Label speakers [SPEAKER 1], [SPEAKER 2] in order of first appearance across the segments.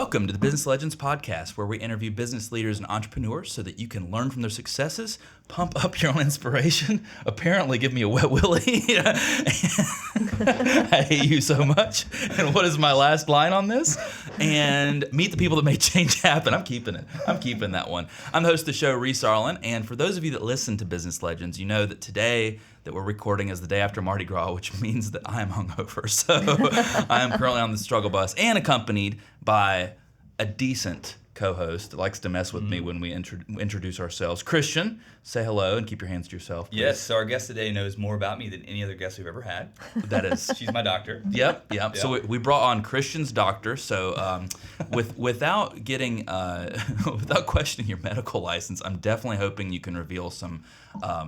[SPEAKER 1] Welcome to the Business Legends Podcast, where we interview business leaders and entrepreneurs so that you can learn from their successes, pump up your own inspiration, apparently give me a wet willy. I hate you so much. And what is my last line on this? And meet the people that make change happen. I'm keeping it. I'm keeping that one. I'm the host of the show, Reese Arlen, and for those of you that listen to Business Legends, you know that today that we're recording is the day after Mardi Gras, which means that I am hungover. So I am currently on the struggle bus and accompanied by a decent co-host that likes to mess with me when we introduce ourselves. Christian, say hello and keep your hands to yourself, please.
[SPEAKER 2] Yes, so our guest today knows more about me than any other guest we've ever had.
[SPEAKER 1] That is.
[SPEAKER 2] She's my doctor.
[SPEAKER 1] Yep. So we brought on Christian's doctor. So without getting, without questioning your medical license, I'm definitely hoping you can reveal some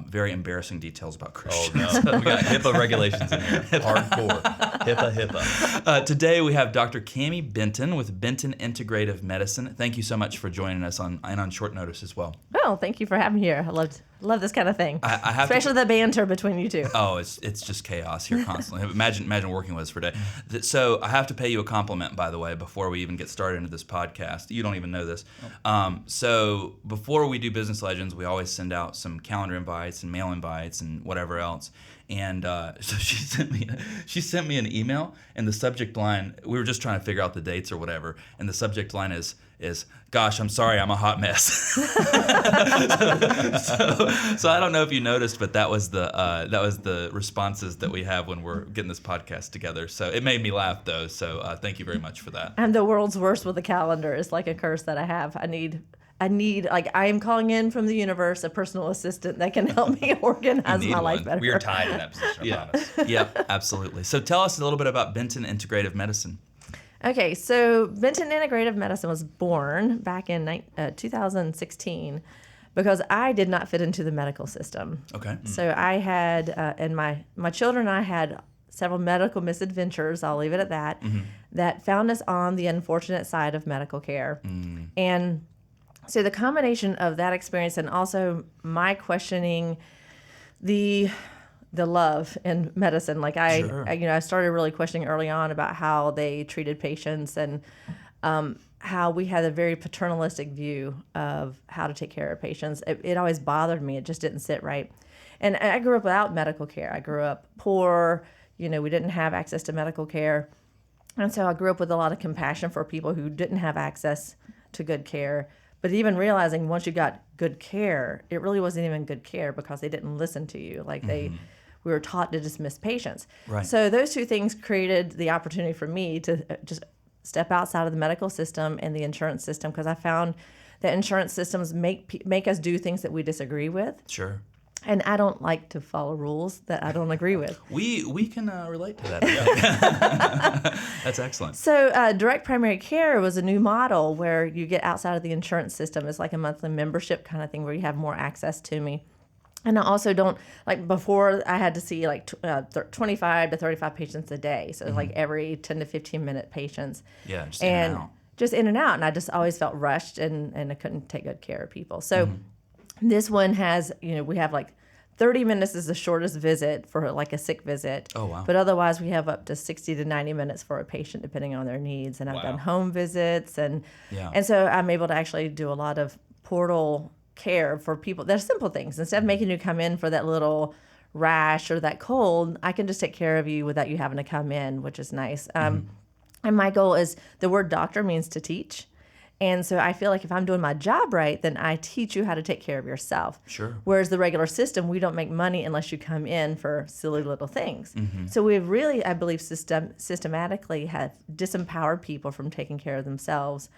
[SPEAKER 1] very embarrassing details about Christian.
[SPEAKER 2] Oh, no. We got HIPAA regulations in here. Hardcore. HIPAA.
[SPEAKER 1] Today we have Dr. Cammy Benton with Benton Integrative Medicine. Thank you so much for joining us on short notice as well.
[SPEAKER 3] Well, thank you for having me here. I love this kind of thing.
[SPEAKER 1] I have
[SPEAKER 3] especially the banter between you two.
[SPEAKER 1] Oh, it's just chaos here constantly. Imagine working with us for a day. So I have to pay you a compliment, by the way, before we even get started into this podcast. You don't even know this. So before we do Business Legends, we always send out some calendar invites and mail invites and whatever else. And so she sent me an email, and the subject line, we were just trying to figure out the dates or whatever, and the subject line is gosh, I'm sorry, I'm a hot mess. So I don't know if you noticed, but that was the responses that we have when we're getting this podcast together. So it made me laugh though. So thank you very much for that.
[SPEAKER 3] I'm the world's worst with the calendar. It's like a curse that I have. I need, like, I am calling in from the universe a personal assistant that can help me organize my life better.
[SPEAKER 2] We are tied in that position, I promise.
[SPEAKER 1] Yep, absolutely. So tell us a little bit about Benton Integrative Medicine.
[SPEAKER 3] Okay, so Benton Integrative Medicine was born back in 2016 because I did not fit into the medical system.
[SPEAKER 1] Okay.
[SPEAKER 3] So I had, and my children and I had several medical misadventures, I'll leave it at that, that found us on the unfortunate side of medical care. And so the combination of that experience and also my questioning the love in medicine, like I started really questioning early on about how they treated patients and how we had a very paternalistic view of how to take care of patients. It always bothered me. It just didn't sit right. And I grew up without medical care. I grew up poor. We didn't have access to medical care. And so I grew up with a lot of compassion for people who didn't have access to good care. But even realizing once you got good care, it really wasn't even good care because they didn't listen to you. Like we were taught to dismiss patients.
[SPEAKER 1] Right.
[SPEAKER 3] So those two things created the opportunity for me to just step outside of the medical system and the insurance system, because I found that insurance systems make us do things that we disagree with.
[SPEAKER 1] Sure.
[SPEAKER 3] And I don't like to follow rules that I don't agree with.
[SPEAKER 1] We can relate to that. That's excellent.
[SPEAKER 3] So direct primary care was a new model where you get outside of the insurance system. It's like a monthly membership kind of thing where you have more access to me. And I also don't, like before I had to see like 25 to 35 patients a day. So like every 10 to 15 minute patients.
[SPEAKER 1] Yeah, just in and out.
[SPEAKER 3] Just in and out. And I just always felt rushed and I couldn't take good care of people. So this one has, we have like 30 minutes is the shortest visit for like a sick visit.
[SPEAKER 1] Oh, wow.
[SPEAKER 3] But otherwise we have up to 60 to 90 minutes for a patient depending on their needs. And I've done home visits and so I'm able to actually do a lot of portal care for people. They're simple things. Instead of making you come in for that little rash or that cold, I can just take care of you without you having to come in, which is nice. And my goal is, the word doctor means to teach. And so I feel like if I'm doing my job right, then I teach you how to take care of yourself.
[SPEAKER 1] Sure.
[SPEAKER 3] Whereas the regular system, we don't make money unless you come in for silly little things. So we've really, I believe, systematically have disempowered people from taking care of themselves.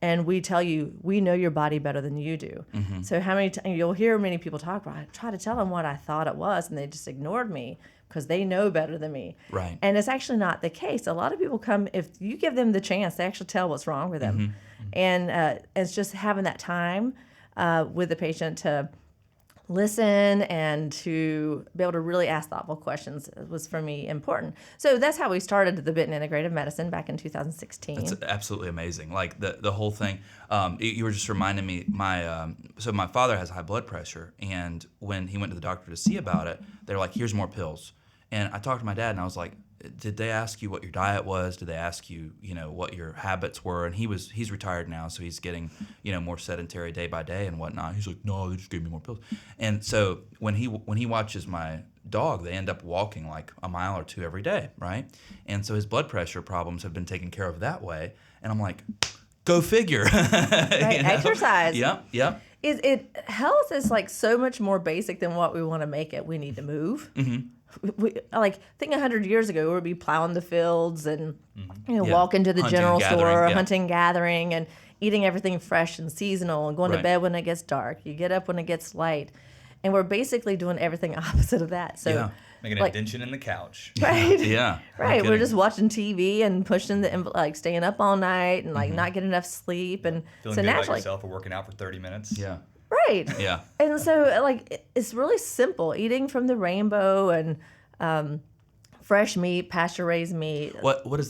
[SPEAKER 3] And we tell you, we know your body better than you do. So how many times you'll hear many people talk about, I try to tell them what I thought it was, and they just ignored me because they know better than me.
[SPEAKER 1] Right.
[SPEAKER 3] And it's actually not the case. A lot of people come, if you give them the chance, they actually tell what's wrong with them. And it's just having that time with the patient to listen and to be able to really ask thoughtful questions was, for me, important. So that's how we started the Benton Integrative Medicine back in 2016.
[SPEAKER 1] That's absolutely amazing. Like the whole thing. You were just reminding me. So my father has high blood pressure, and when he went to the doctor to see about it, they're like, "Here's more pills." And I talked to my dad, and I was like, did they ask you what your diet was? Did they ask you, what your habits were? And he's retired now, so he's getting, more sedentary day by day and whatnot. He's like, no, they just gave me more pills. And so when he watches my dog, they end up walking like a mile or two every day, right? And so his blood pressure problems have been taken care of that way. And I'm like, go figure.
[SPEAKER 3] Right? Exercise.
[SPEAKER 1] Yep.
[SPEAKER 3] Health is like so much more basic than what we want to make it. We need to move. Mm-hmm. I think 100 years ago, we would be plowing the fields and walking to the general store, hunting, gathering, and eating everything fresh and seasonal, and going to bed when it gets dark. You get up when it gets light, and we're basically doing everything opposite of that. So
[SPEAKER 2] making a dent in the couch.
[SPEAKER 3] Right.
[SPEAKER 1] Yeah.
[SPEAKER 3] Right. We're just watching TV and pushing staying up all night and not getting enough sleep, and
[SPEAKER 2] feeling
[SPEAKER 3] so
[SPEAKER 2] good
[SPEAKER 3] naturally
[SPEAKER 2] about yourself or working out for 30 minutes.
[SPEAKER 1] Yeah.
[SPEAKER 3] Right.
[SPEAKER 1] Yeah.
[SPEAKER 3] And so it's really simple, eating from the rainbow and fresh meat, pasture-raised meat.
[SPEAKER 1] What does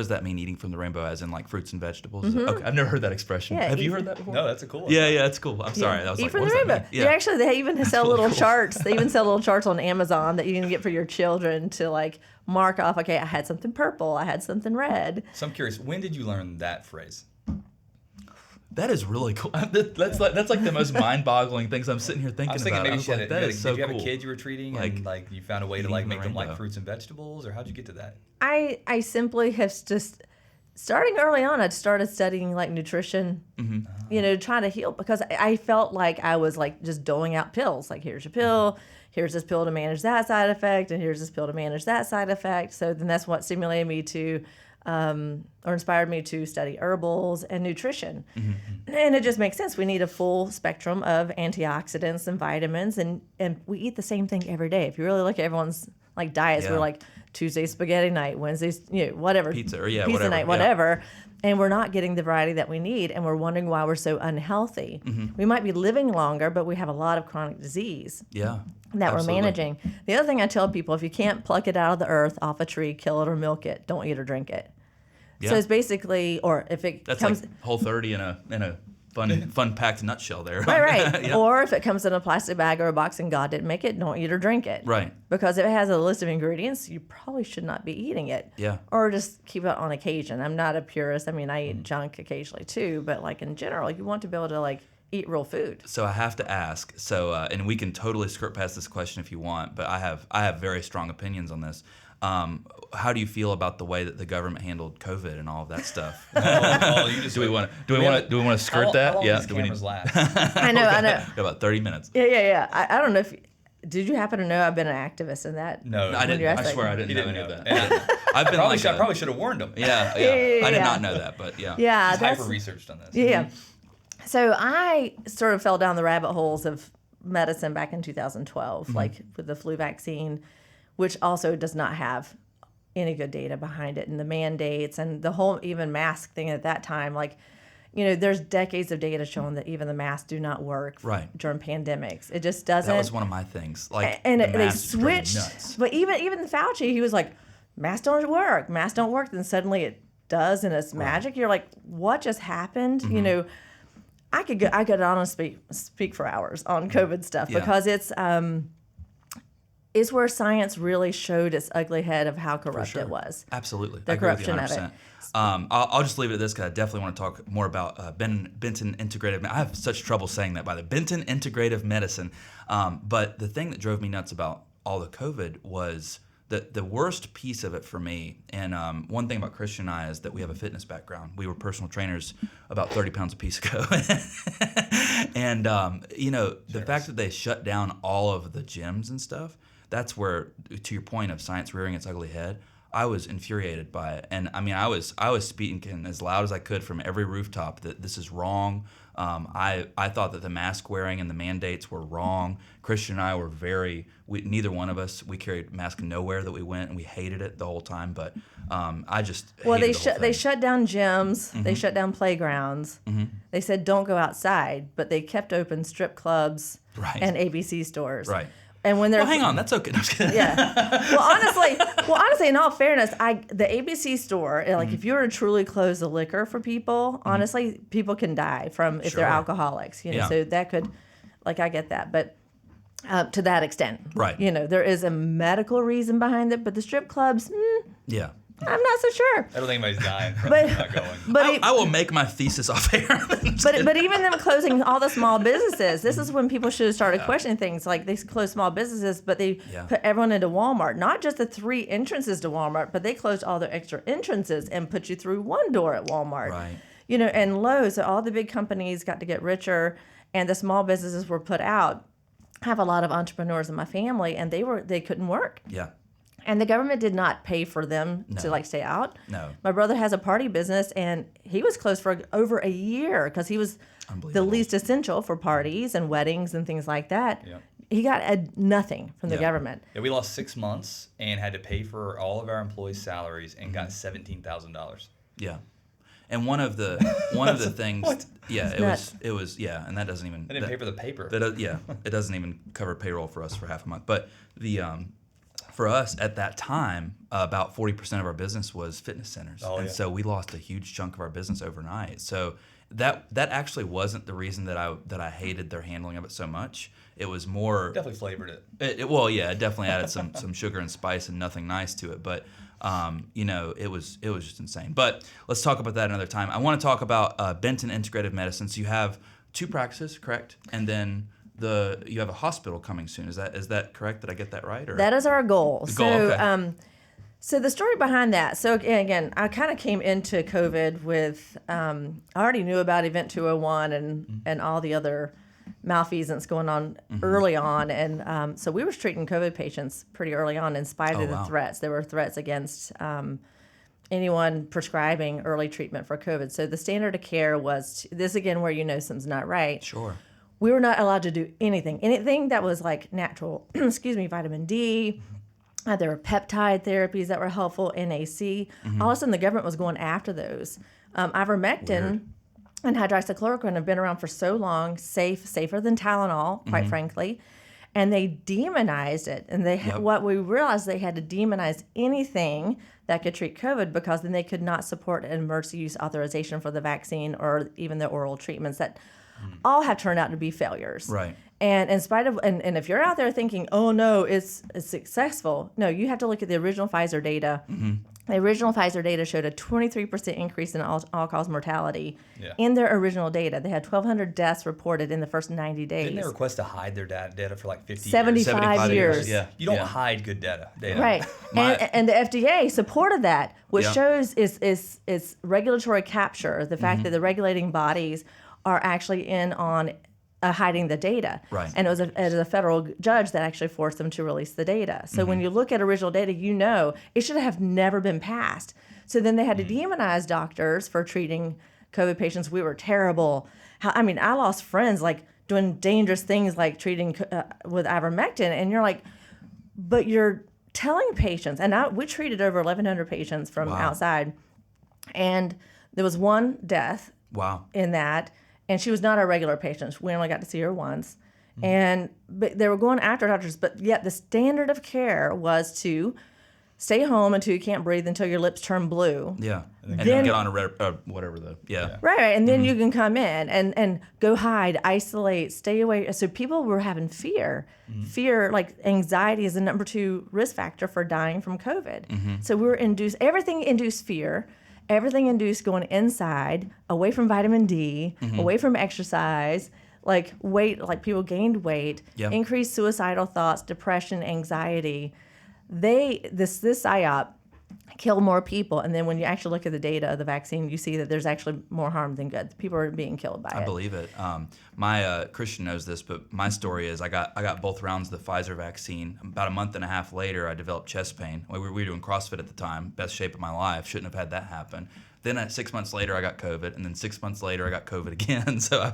[SPEAKER 1] that mean, eating from the rainbow, as in like fruits and vegetables? Mm-hmm. Okay, I've never heard that expression.
[SPEAKER 3] Yeah,
[SPEAKER 1] have you heard that before?
[SPEAKER 2] No, that's a cool one.
[SPEAKER 1] Yeah, that's cool. I'm sorry. I was
[SPEAKER 3] Eat
[SPEAKER 1] like,
[SPEAKER 3] from
[SPEAKER 1] what
[SPEAKER 3] the
[SPEAKER 1] does that
[SPEAKER 3] rainbow.
[SPEAKER 1] mean? Yeah.
[SPEAKER 3] They even sell
[SPEAKER 1] really
[SPEAKER 3] little
[SPEAKER 1] cool.
[SPEAKER 3] charts. They even sell little charts on Amazon that you can get for your children to like mark off, okay, I had something purple, I had something red.
[SPEAKER 2] So I'm curious, when did you learn that phrase?
[SPEAKER 1] That is really cool. That's like the most mind-boggling things I'm sitting here thinking
[SPEAKER 2] I was thinking
[SPEAKER 1] about.
[SPEAKER 2] maybe did you have
[SPEAKER 1] cool.
[SPEAKER 2] a kid you were treating and you found a way to
[SPEAKER 1] eating
[SPEAKER 2] make them like
[SPEAKER 1] rainbow.
[SPEAKER 2] fruits and vegetables, or how'd you get to that?
[SPEAKER 3] I simply have just, starting early on, I'd started studying like nutrition, trying to heal, because I felt like I was like just doling out pills. Like, here's your pill, here's this pill to manage that side effect, and here's this pill to manage that side effect. So then that's what stimulated me to, or inspired me to study herbals and nutrition. Mm-hmm. And it just makes sense. We need a full spectrum of antioxidants and vitamins, and we eat the same thing every day. If you really look at everyone's like diets, we're like Tuesday spaghetti night, Wednesdays, whatever.
[SPEAKER 1] Pizza
[SPEAKER 3] whatever, night, whatever. And we're not getting the variety that we need, and we're wondering why we're so unhealthy. Mm-hmm. We might be living longer, but we have a lot of chronic disease.
[SPEAKER 1] Yeah.
[SPEAKER 3] That
[SPEAKER 1] absolutely.
[SPEAKER 3] we're managing. The other thing I tell people, if you can't pluck it out of the earth, off a tree, kill it or milk it, don't eat or drink it.
[SPEAKER 1] Yeah.
[SPEAKER 3] So it's basically, or if it
[SPEAKER 1] That's
[SPEAKER 3] comes,
[SPEAKER 1] like Whole30 in a fun packed nutshell there.
[SPEAKER 3] right.
[SPEAKER 1] Yeah.
[SPEAKER 3] Or if it comes in a plastic bag or a box and God didn't make it, don't eat or drink it.
[SPEAKER 1] Right.
[SPEAKER 3] Because if it has a list of ingredients, you probably should not be eating it.
[SPEAKER 1] Yeah.
[SPEAKER 3] Or just keep it on occasion. I'm not a purist. I mean, I eat junk occasionally too, but like in general, you want to be able to like eat real food.
[SPEAKER 1] So I have to ask. So and we can totally skirt past this question if you want, but I have very strong opinions on this. How do you feel about the way that the government handled COVID and all of that stuff? Do we want to skirt that?
[SPEAKER 2] How long
[SPEAKER 1] Yeah.
[SPEAKER 2] does cameras last?
[SPEAKER 3] I know.
[SPEAKER 1] About 30 minutes.
[SPEAKER 3] Yeah. I don't know if. Did you happen to know I've been an activist in that?
[SPEAKER 2] No,
[SPEAKER 1] I didn't. I swear I didn't know any of that. I've been
[SPEAKER 2] I probably should have warned them.
[SPEAKER 1] Yeah. I did not know that, but yeah.
[SPEAKER 3] Yeah,
[SPEAKER 2] He's
[SPEAKER 3] that's
[SPEAKER 2] hyper-researched on this.
[SPEAKER 3] Yeah. So I sort of fell down the rabbit holes of medicine back in 2012, like with the flu vaccine, which also does not have any good data behind it, and the mandates and the whole even mask thing at that time. Like, there's decades of data showing that even the masks do not work during pandemics. It just doesn't.
[SPEAKER 1] That was one of my things. Like,
[SPEAKER 3] and
[SPEAKER 1] the
[SPEAKER 3] they
[SPEAKER 1] masks drove me
[SPEAKER 3] switched.
[SPEAKER 1] nuts.
[SPEAKER 3] But even Fauci, he was like, masks don't work. Masks don't work. Then suddenly it does, and it's magic. You're like, what just happened? I could honestly speak for hours on COVID stuff because it's where science really showed its ugly head of how corrupt it was.
[SPEAKER 1] Absolutely.
[SPEAKER 3] The
[SPEAKER 1] I agree with you
[SPEAKER 3] corruption of
[SPEAKER 1] 100%.
[SPEAKER 3] it.
[SPEAKER 1] I'll just leave it at this because I definitely want to talk more about Benton Integrative. I have such trouble saying that, by the Benton Integrative Medicine. But the thing that drove me nuts about all the COVID was the worst piece of it for me. And one thing about Christian and I is that we have a fitness background. We were personal trainers about 30 pounds apiece ago. And, the fact that they shut down all of the gyms and stuff, that's where, to your point of science rearing its ugly head, I was infuriated by it. And I mean, I was speaking as loud as I could from every rooftop that this is wrong. I thought that the mask wearing and the mandates were wrong. Christian and I were neither one of us, we carried masks nowhere that we went, and we hated it the whole time. But I just hated the whole thing.
[SPEAKER 3] They shut down gyms, they shut down playgrounds. They said don't go outside, but they kept open strip clubs and ABC stores.
[SPEAKER 1] Right.
[SPEAKER 3] And when they're
[SPEAKER 1] hang on, that's okay. No, I'm just kidding.
[SPEAKER 3] Yeah. Well, honestly, in all fairness, the ABC store, like if you were to truly close the liquor for people, honestly, people can die from if they're alcoholics. So that could, I get that, but to that extent.
[SPEAKER 1] Right.
[SPEAKER 3] There is a medical reason behind it, but the strip clubs,
[SPEAKER 1] Yeah.
[SPEAKER 3] I'm not so sure.
[SPEAKER 2] I don't think anybody's dying from
[SPEAKER 3] But-
[SPEAKER 2] not going.
[SPEAKER 3] But
[SPEAKER 1] I will make my thesis off air.
[SPEAKER 3] But even them closing all the small businesses, this is when people should have started questioning things. Like they closed small businesses, but they put everyone into Walmart. Not just the 3 entrances to Walmart, but they closed all their extra entrances and put you through one door at Walmart.
[SPEAKER 1] Right.
[SPEAKER 3] And Lowe's, so all the big companies got to get richer, and the small businesses were put out. I have a lot of entrepreneurs in my family, and they couldn't work.
[SPEAKER 1] Yeah.
[SPEAKER 3] And the government did not pay for them to stay out.
[SPEAKER 1] No.
[SPEAKER 3] My brother has a party business, and he was closed for over a year because he was the least essential for parties and weddings and things like that.
[SPEAKER 2] Yeah.
[SPEAKER 3] He got nothing from the government.
[SPEAKER 2] Yeah, we lost 6 months and had to pay for all of our employees' salaries and got $17,000.
[SPEAKER 1] Yeah. And one of the things, it was, and that doesn't even.
[SPEAKER 2] They didn't pay for the paper.
[SPEAKER 1] It doesn't even cover payroll for us for half a month. But for us at that time, about 40% of our business was fitness centers, so we lost a huge chunk of our business overnight. So that actually wasn't the reason that I hated their handling of it so much. It was more
[SPEAKER 2] Definitely flavored it.
[SPEAKER 1] It definitely added some sugar and spice and nothing nice to it. But it was just insane. But let's talk about that another time. I want to talk about Benton Integrative Medicine. So you have 2 practices, correct? And then you have a hospital coming soon. Is that correct? Did I get that right? Or?
[SPEAKER 3] That is our goal.
[SPEAKER 1] Okay.
[SPEAKER 3] So the story behind that. So again, I kind of came into COVID with I already knew about Event 201 and all the other malfeasance going on early on, and so we were treating COVID patients pretty early on in spite of the threats. There were threats against anyone prescribing early treatment for COVID. So the standard of care was this again, where something's not right.
[SPEAKER 1] Sure.
[SPEAKER 3] We were not allowed to do anything that was like natural, vitamin D. There were peptide therapies that were helpful, NAC. All of a sudden, the government was going after those. Ivermectin and hydroxychloroquine have been around for so long, safer than Tylenol, quite frankly. And they demonized it. And what we realized, they had to demonize anything that could treat COVID, because then they could not support an emergency use authorization for the vaccine or even the oral treatments that all have turned out to be failures.
[SPEAKER 1] Right.
[SPEAKER 3] And in spite of, and if you're out there thinking, oh no, it's successful, no, you have to look at the original Pfizer data. The original Pfizer data showed a 23% increase in all-cause mortality in their original data. They had 1,200 deaths reported in the first 90 days.
[SPEAKER 2] Didn't they request to hide their data for like 50
[SPEAKER 3] 75 years.
[SPEAKER 2] Yeah. You don't hide good data.
[SPEAKER 3] Right. And the FDA supported that, which shows is regulatory capture, the fact that the regulating bodies are actually in on hiding the data.
[SPEAKER 1] Right.
[SPEAKER 3] And it was a federal judge that actually forced them to release the data. So when you look at original data, it should have never been passed. So then they had to demonize doctors for treating COVID patients. We were terrible. I lost friends like doing dangerous things like treating with ivermectin, and you're like, but you're telling patients, and we treated over 1,100 patients from outside, and there was 1 death in that. And she was not our regular patient. We only got to see her once. But they were going after doctors. But yet the standard of care was to stay home until you can't breathe, until your lips turn blue.
[SPEAKER 1] Yeah. And then get on whatever the,
[SPEAKER 3] Right. And then you can come in and go hide, isolate, stay away. So people were having fear. Fear, like anxiety, is the number 2 risk factor for dying from COVID. So we were everything induced fear. Everything induced going inside, away from vitamin D, away from exercise, like people gained weight, increased suicidal thoughts, depression, anxiety. This PSYOP killed more people. And then when you actually look at the data of the vaccine, you see that there's actually more harm than good. People are being killed by it.
[SPEAKER 1] I believe it. My Christian knows this, but my story is I got both rounds of the Pfizer vaccine. About a month and a half later, I developed chest pain. We were doing CrossFit at the time, best shape of my life. Shouldn't have had that happen. Then 6 months later, I got COVID, and then 6 months later, I got COVID again. So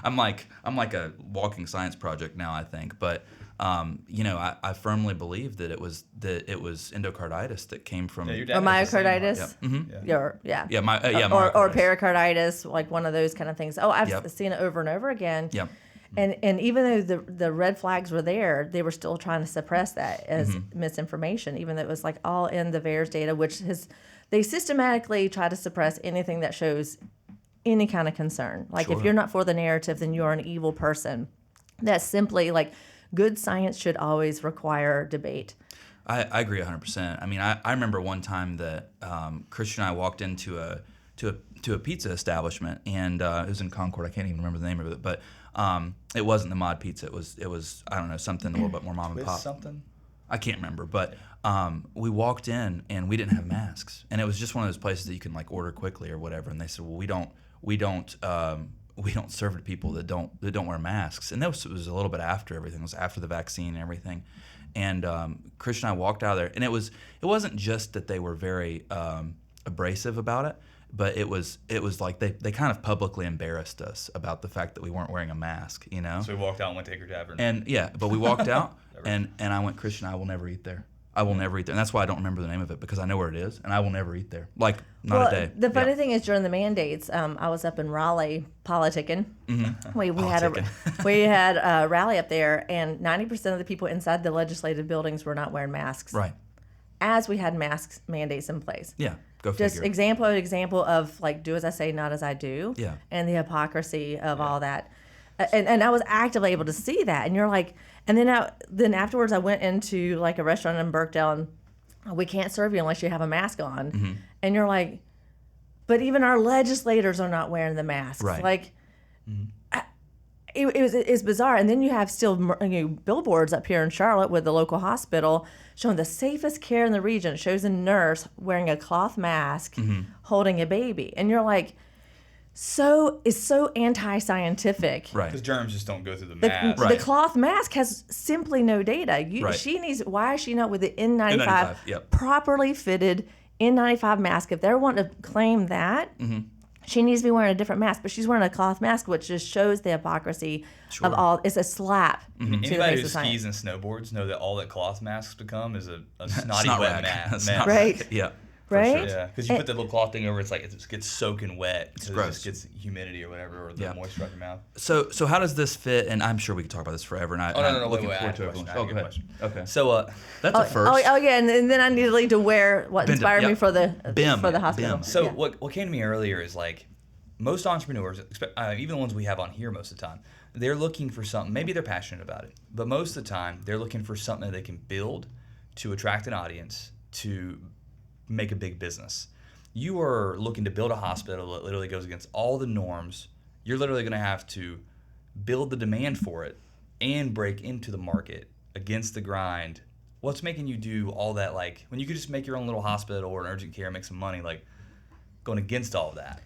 [SPEAKER 1] I'm like a walking science project now, I think. But I firmly believe that it was endocarditis that came from
[SPEAKER 3] or myocarditis. Or pericarditis, like one of those kind of things. Oh, I've seen it over and over again.
[SPEAKER 1] Yep.
[SPEAKER 3] And even though the red flags were there, they were still trying to suppress that as misinformation, even though it was like all in the VAERS data, they systematically try to suppress anything that shows any kind of concern. Like if you're not for the narrative, then you're an evil person. That's simply like good science should always require debate.
[SPEAKER 1] I agree 100%. I mean, I remember one time that Christian and I walked into a pizza establishment, and it was in Concord. I can't even remember the name of it, but it wasn't the Mod Pizza. It was I don't know, something a little bit more mom and pop.
[SPEAKER 2] Something?
[SPEAKER 1] I can't remember, but we walked in and we didn't have masks, and it was just one of those places that you can like order quickly or whatever. And they said, well, we don't serve to people that don't wear masks. And it was a little bit after everything. It was after the vaccine and everything. And Christian and I walked out of there, and it wasn't just that they were very abrasive about it, but it was like they kind of publicly embarrassed us about the fact that we weren't wearing a mask, you know.
[SPEAKER 2] So we walked out and went to Acre Tavern.
[SPEAKER 1] And yeah, but we walked out, and I went, Christian, I will never eat there. I will never eat there. And that's why I don't remember the name of it, because I know where it is, and I will never eat there. Like, not a day.
[SPEAKER 3] The funny thing is, during the mandates, I was up in Raleigh politicking. Mm-hmm. We had a rally up there, and 90% of the people inside the legislative buildings were not wearing masks.
[SPEAKER 1] Right.
[SPEAKER 3] As we had mask mandates in place.
[SPEAKER 1] Yeah, go
[SPEAKER 3] Just
[SPEAKER 1] figure.
[SPEAKER 3] example of like, do as I say, not as I do.
[SPEAKER 1] Yeah.
[SPEAKER 3] And the hypocrisy of all that. And I was actively able to see that. And you're like, and then afterwards I went into like a restaurant in Birkdale, and we can't serve you unless you have a mask on. Mm-hmm. And you're like, but even our legislators are not wearing the masks.
[SPEAKER 1] Right.
[SPEAKER 3] Like, it's bizarre. And then you have still billboards up here in Charlotte with the local hospital showing the safest care in the region. It shows a nurse wearing a cloth mask holding a baby. And you're like, it's so anti-scientific.
[SPEAKER 1] Right.
[SPEAKER 2] Because germs just don't go through the mask.
[SPEAKER 3] The cloth mask has simply no data.
[SPEAKER 1] Right.
[SPEAKER 3] Why is she not with the N95,
[SPEAKER 1] N95, yep.
[SPEAKER 3] properly fitted N95 mask? If they want to claim that, she needs to be wearing a different mask. But she's wearing a cloth mask, which just shows the hypocrisy of all. It's a slap to the
[SPEAKER 2] Anybody
[SPEAKER 3] face
[SPEAKER 2] who
[SPEAKER 3] of science.
[SPEAKER 2] skis and snowboards know that all that cloth masks become is a snotty
[SPEAKER 1] Snot
[SPEAKER 2] wet
[SPEAKER 1] rag.
[SPEAKER 2] mask.
[SPEAKER 1] Snot
[SPEAKER 3] Right.
[SPEAKER 1] rag. Yeah.
[SPEAKER 3] Right?
[SPEAKER 1] Sure.
[SPEAKER 2] Yeah, because you put the little cloth thing over, it's like it just gets soaking wet. It's
[SPEAKER 1] gross.
[SPEAKER 2] It just gets humidity or whatever, or the
[SPEAKER 1] Yeah.
[SPEAKER 2] moisture out your mouth.
[SPEAKER 1] So how does this fit? And I'm sure we could talk about this forever. And I'm looking
[SPEAKER 2] wait, I
[SPEAKER 1] forward
[SPEAKER 2] have
[SPEAKER 1] to
[SPEAKER 2] a
[SPEAKER 1] everyone's.
[SPEAKER 2] question. I have
[SPEAKER 1] go
[SPEAKER 2] a
[SPEAKER 1] ahead.
[SPEAKER 2] question.
[SPEAKER 1] Okay.
[SPEAKER 2] So,
[SPEAKER 1] That's a first.
[SPEAKER 3] Oh yeah, and then I need to lead to wear what
[SPEAKER 1] Bend it,
[SPEAKER 3] inspired me
[SPEAKER 1] yep.
[SPEAKER 3] for the
[SPEAKER 1] BIM,
[SPEAKER 3] hospital.
[SPEAKER 1] BIM.
[SPEAKER 2] So
[SPEAKER 3] Yeah.
[SPEAKER 2] what came to me earlier is like most entrepreneurs, even the ones we have on here most of the time, they're looking for something. Maybe they're passionate about it, but most of the time they're looking for something that they can build to attract an audience to make a big business. You are looking to build a hospital that literally goes against all the norms. You're literally going to have to build the demand for it and break into the market against the grind. What's making you do all that? Like when you could just make your own little hospital or an urgent care, make some money, like going against all of that.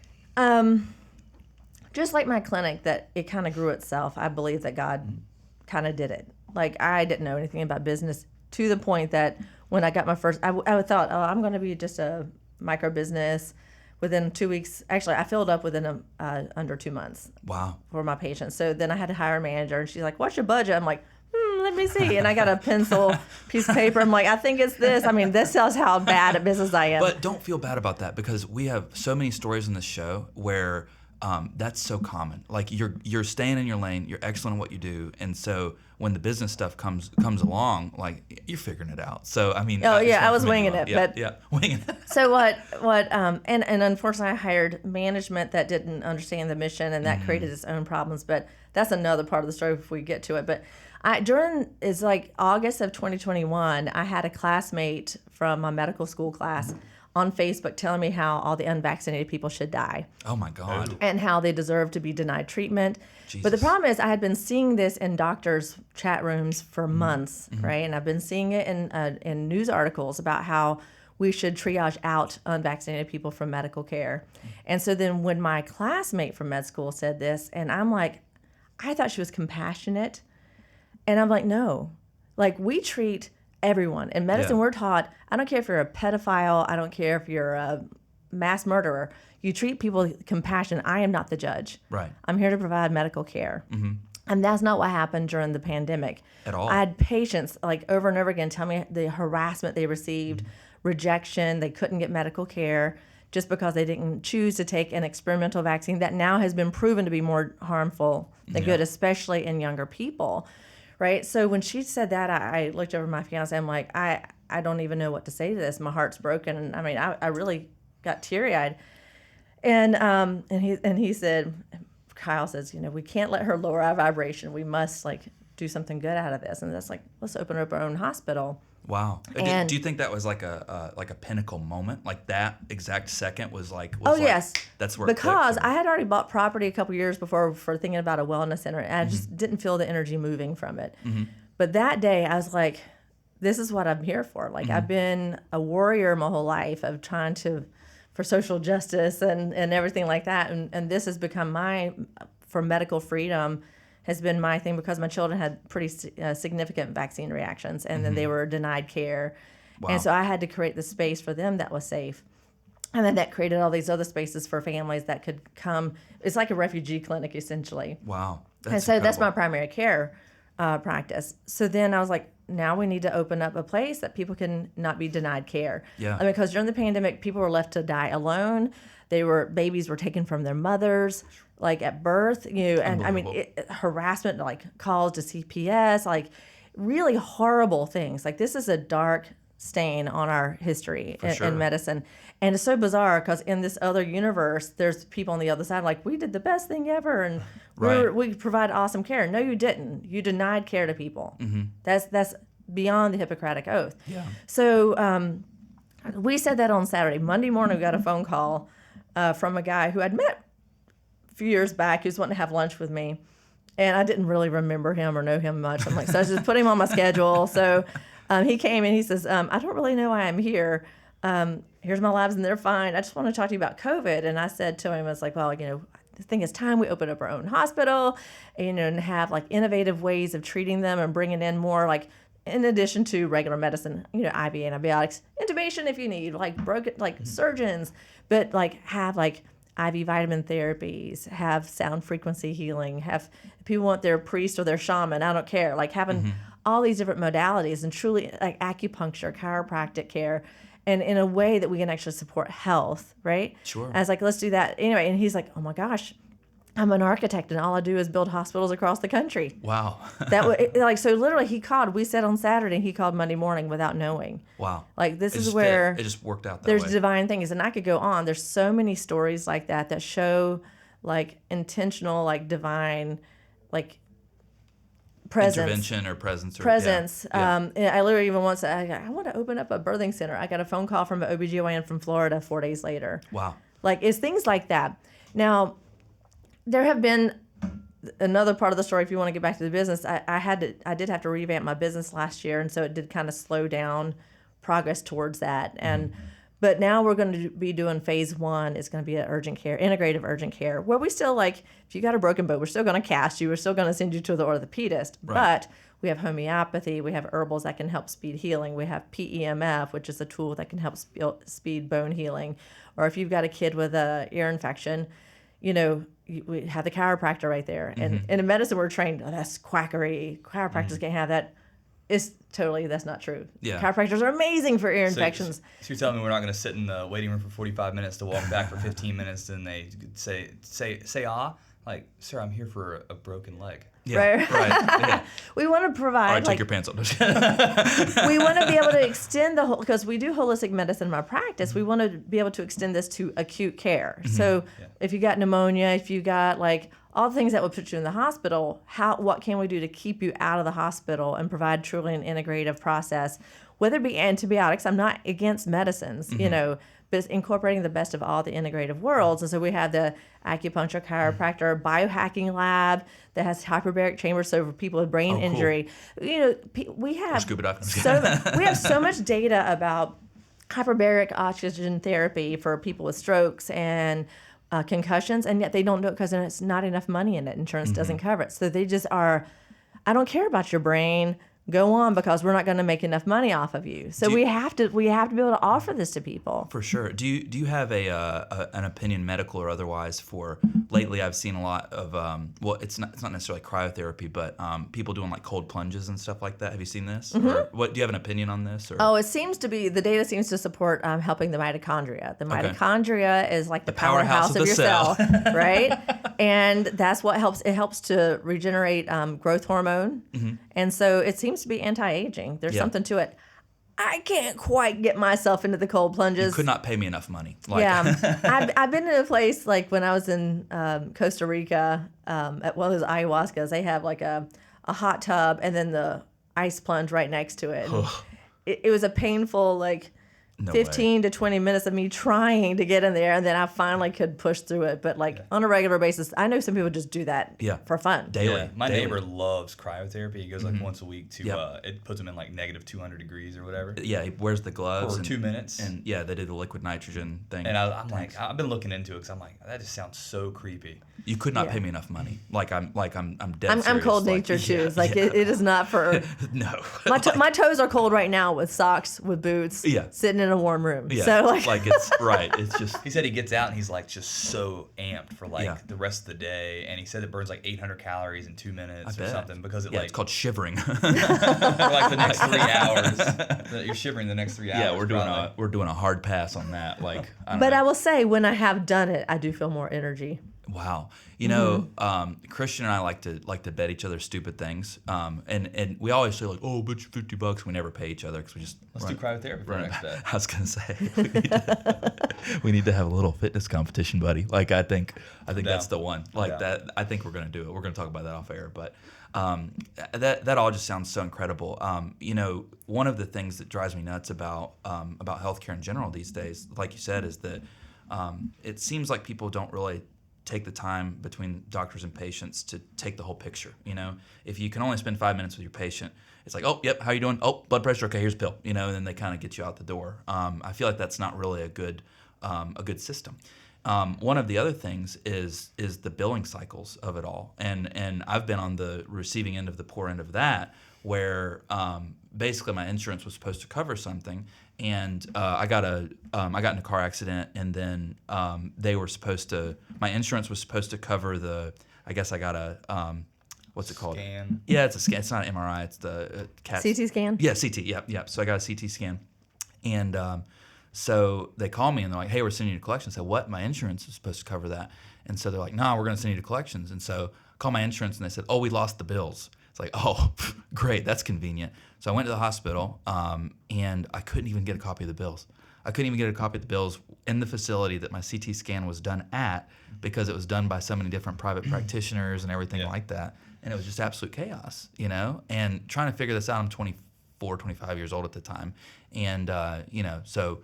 [SPEAKER 3] Just like my clinic, that it kind of grew itself. I believe that God kind of did it. Like, I didn't know anything about business, to the point that when I got my first, I thought, I'm going to be just a micro business. Within 2 weeks, actually, I filled up within under 2 months.
[SPEAKER 1] Wow.
[SPEAKER 3] For my patients. So then I had to hire a manager, and she's like, "What's your budget?" I'm like, let me see. And I got a pencil, piece of paper. I'm like, I think it's this. I mean, this tells how bad at business I am.
[SPEAKER 1] But don't feel bad about that, because we have so many stories in this show where that's so common. Like you're staying in your lane, you're excellent at what you do, and so when the business stuff comes along, like you're figuring it out. So I mean,
[SPEAKER 3] I was winging it,
[SPEAKER 1] yeah,
[SPEAKER 3] but
[SPEAKER 1] yeah, winging it.
[SPEAKER 3] So and unfortunately I hired management that didn't understand the mission, and that created its own problems. But that's another part of the story if we get to it. But it's like August of 2021, I had a classmate from my medical school class on Facebook telling me how all the unvaccinated people should die.
[SPEAKER 1] Oh my God.
[SPEAKER 3] And how they deserve to be denied treatment.
[SPEAKER 1] Jesus.
[SPEAKER 3] But the problem is I had been seeing this in doctors' chat rooms for months, right? And I've been seeing it in news articles about how we should triage out unvaccinated people from medical care. And so then when my classmate from med school said this, and I'm like, I thought she was compassionate. And I'm like, no. Like, we treat everyone. In medicine, we're taught, I don't care if you're a pedophile, I don't care if you're a mass murderer, you treat people with compassion. I am not the judge.
[SPEAKER 1] Right.
[SPEAKER 3] I'm here to provide medical care. Mm-hmm. And that's not what happened during the pandemic.
[SPEAKER 1] At all.
[SPEAKER 3] I had patients, like, over and over again tell me the harassment they received, rejection, they couldn't get medical care just because they didn't choose to take an experimental vaccine that now has been proven to be more harmful than good, especially in younger people. Right. So when she said that, I looked over at my fiance. I'm like, I don't even know what to say to this. My heart's broken. And I mean, I really got teary eyed. And he said, Kyle says, we can't let her lower our vibration. We must do something good out of this. And that's like, let's open up our own hospital.
[SPEAKER 1] Wow.
[SPEAKER 3] And
[SPEAKER 1] do you think that was like a pinnacle moment? Like that exact second was
[SPEAKER 3] yes.
[SPEAKER 1] That's where it
[SPEAKER 3] because
[SPEAKER 1] clicked?
[SPEAKER 3] I had already bought property a couple years before for thinking about a wellness center, and I just didn't feel the energy moving from it. But that day I was like, this is what I'm here for. Like I've been a warrior my whole life of trying for social justice and everything like that. And this has become for medical freedom has been my thing, because my children had pretty significant vaccine reactions, and then they were denied care.
[SPEAKER 1] Wow.
[SPEAKER 3] And so I had to create the space for them that was safe. And then that created all these other spaces for families that could come. It's like a refugee clinic, essentially.
[SPEAKER 1] Wow.
[SPEAKER 3] And so that's my
[SPEAKER 1] incredible.
[SPEAKER 3] primary care practice. So then I was like, now we need to open up a place that people can not be denied care.
[SPEAKER 1] Yeah.
[SPEAKER 3] I mean, because during the pandemic, people were left to die alone. Babies were taken from their mothers, like at birth, and I mean, harassment, like calls to CPS, like really horrible things. Like this is a dark stain on our history in medicine. And it's so bizarre because in this other universe, there's people on the other side like, we did the best thing ever, and we provide awesome care. No, you didn't. You denied care to people. That's beyond the Hippocratic Oath.
[SPEAKER 1] Yeah.
[SPEAKER 3] So we said that on Saturday. Monday morning, we got a phone call from a guy who I'd met a few years back who's wanting to have lunch with me. And I didn't really remember him or know him much. I'm like, so I just put him on my schedule. So he came and he says, I don't really know why I'm here. Here's my labs and they're fine. I just want to talk to you about COVID. And I said to him, I was like, well, I think it's time we open up our own hospital, and have like innovative ways of treating them and bringing in more, like, in addition to regular medicine, IV antibiotics, intubation if you need, surgeons, but like have like IV vitamin therapies, have sound frequency healing, have if people want their priest or their shaman, I don't care, like having all these different modalities and truly like acupuncture, chiropractic care, and in a way that we can actually support health, right?
[SPEAKER 1] Sure.
[SPEAKER 3] I was like, let's do that. Anyway, and he's like, oh my gosh, I'm an architect and all I do is build hospitals across the country.
[SPEAKER 1] Wow.
[SPEAKER 3] So literally he called, we said on Saturday, and he called Monday morning without knowing.
[SPEAKER 1] Wow.
[SPEAKER 3] Like this is where
[SPEAKER 1] it just worked out that
[SPEAKER 3] there's
[SPEAKER 1] way.
[SPEAKER 3] divine things. And I could go on. There's so many stories like that show like intentional, like divine, like presence.
[SPEAKER 1] Intervention or presence.
[SPEAKER 3] Presence.
[SPEAKER 1] Yeah.
[SPEAKER 3] I literally even once said, I want to open up a birthing center. I got a phone call from an OBGYN from Florida 4 days later.
[SPEAKER 1] Wow.
[SPEAKER 3] Like it's things like that. Now, there have been another part of the story. If you want to get back to the business, I did have to revamp my business last year, and so it did kind of slow down progress towards that. But now we're going to be doing phase 1. It's going to be an urgent care, integrative urgent care, where we still like if you got a broken bone, we're still going to cast you. We're still going to send you to the orthopedist, but we have homeopathy, we have herbals that can help speed healing. We have PEMF, which is a tool that can help speed bone healing. Or if you've got a kid with a ear infection, we have the chiropractor right there. And in medicine, we're trained, that's quackery. Chiropractors can't have that. That's not true.
[SPEAKER 1] Yeah.
[SPEAKER 3] Chiropractors are amazing for ear infections.
[SPEAKER 2] So you're telling me we're not going to sit in the waiting room for 45 minutes to walk back for 15 minutes and they say like, sir, I'm here for a broken leg.
[SPEAKER 1] Yeah.
[SPEAKER 3] Right.
[SPEAKER 1] Yeah.
[SPEAKER 3] We want to provide.
[SPEAKER 1] All right, take your pants off.
[SPEAKER 3] We want to be able to extend the whole, because we do holistic medicine in my practice. We want to be able to extend this to acute care. So if you got pneumonia, if you got like all the things that would put you in the hospital, what can we do to keep you out of the hospital and provide truly an integrative process, whether it be antibiotics. I'm not against medicines, but it's incorporating the best of all the integrative worlds. And so we have the acupuncture, chiropractor, biohacking lab that has hyperbaric chambers, so for people with brain injury. We have
[SPEAKER 1] scuba diving.
[SPEAKER 3] we have so much data about hyperbaric oxygen therapy for people with strokes and concussions, and yet they don't do it because there's not enough money in it. Insurance doesn't cover it. So they just are, I don't care about your brain. Go on, because we're not going to make enough money off of you. So we have to be able to offer this to people.
[SPEAKER 1] For sure. Do you have an opinion, medical or otherwise, for lately? I've seen a lot of it's not necessarily cryotherapy, but people doing like cold plunges and stuff like that. Have you seen this? Or what? Do you have an opinion on this? Or?
[SPEAKER 3] Oh, it seems to be, the data seems to support helping the mitochondria. The mitochondria is like the powerhouse of your cell, right? And that's what helps. It helps to regenerate growth hormone, and so it seems to be anti-aging. There's something to it. I can't quite get myself into the cold plunges.
[SPEAKER 1] You could not pay me enough money.
[SPEAKER 3] I've been in a place like when I was in Costa Rica at one of those ayahuascas. They have like a a hot tub and then the ice plunge right next to it. And it was a painful, like,
[SPEAKER 1] No
[SPEAKER 3] 15 to 20 minutes of me trying to get in there, and then I finally could push through it. But like on a regular basis, I know some people just do that for fun.
[SPEAKER 1] Daily.
[SPEAKER 2] Yeah. My
[SPEAKER 1] Daily.
[SPEAKER 2] neighbor loves cryotherapy. He goes like once a week to it puts him in like negative 200 degrees or whatever.
[SPEAKER 1] Yeah, he wears the gloves
[SPEAKER 2] For 2 minutes.
[SPEAKER 1] and they do the liquid nitrogen thing.
[SPEAKER 2] And I'm like, I've been looking into it because I'm like, that just sounds so creepy.
[SPEAKER 1] You could not pay me enough money. Like I'm dead
[SPEAKER 3] I'm
[SPEAKER 1] serious.
[SPEAKER 3] cold
[SPEAKER 1] Like,
[SPEAKER 3] natured too. It's like it is not for
[SPEAKER 1] no.
[SPEAKER 3] my toes are cold right now with socks, with boots, sitting in a warm room.
[SPEAKER 1] Yeah.
[SPEAKER 3] So
[SPEAKER 1] like it's right. It's just
[SPEAKER 2] He said he gets out and he's like just so amped for like the rest of the day, and he said it burns like 800 calories in 2 minutes or something because it
[SPEAKER 1] it's called shivering.
[SPEAKER 2] for like the next 3 hours. You're shivering the next 3 hours.
[SPEAKER 1] Yeah, we're doing a hard pass on that. Like,
[SPEAKER 3] I will say, when I have done it, I do feel more energy.
[SPEAKER 1] Wow. You know, Christian and I like to bet each other stupid things. And we always say like, oh, bet you $50. We never pay each other because we just
[SPEAKER 2] Let's do cryotherapy for next day.
[SPEAKER 1] I was gonna say we need to have a little fitness competition, buddy. Like I think that's the one. Like that. I think we're gonna do it. We're gonna talk about that off air, but that all just sounds so incredible. You know, one of the things that drives me nuts about healthcare in general these days, like you said, is that it seems like people don't really take the time between doctors and patients to take the whole picture. You know, if you can only spend 5 minutes with your patient, it's like, oh, yep, how you doing? Oh, blood pressure, okay, here's a pill. You know, and then they kind of get you out the door. I feel like that's not really a good system. One of the other things is the billing cycles of it all, and I've been on the receiving end of the poor end of that, where basically my insurance was supposed to cover something, and I got in a car accident, and then they were supposed to. My insurance was supposed to cover I guess I got a what's it called?
[SPEAKER 2] Scan.
[SPEAKER 1] Yeah, it's a scan. It's not an MRI. It's the CAT.
[SPEAKER 3] CT scan.
[SPEAKER 1] Yeah, CT. Yeah. So I got a CT scan, and so they call me and they're like, "Hey, we're sending you to collections." I said, "What? My insurance is supposed to cover that." And so they're like, "No, we're going to send you to collections." And so I called my insurance and they said, "Oh, we lost the bills." It's like, oh, great, that's convenient. So I went to the hospital, and I couldn't even get a copy of the bills. I couldn't even get a copy of the bills in the facility that my CT scan was done at, because it was done by so many different private practitioners and everything like that. And it was just absolute chaos, you know? And trying to figure this out, I'm 24, 25 years old at the time. And, you know, so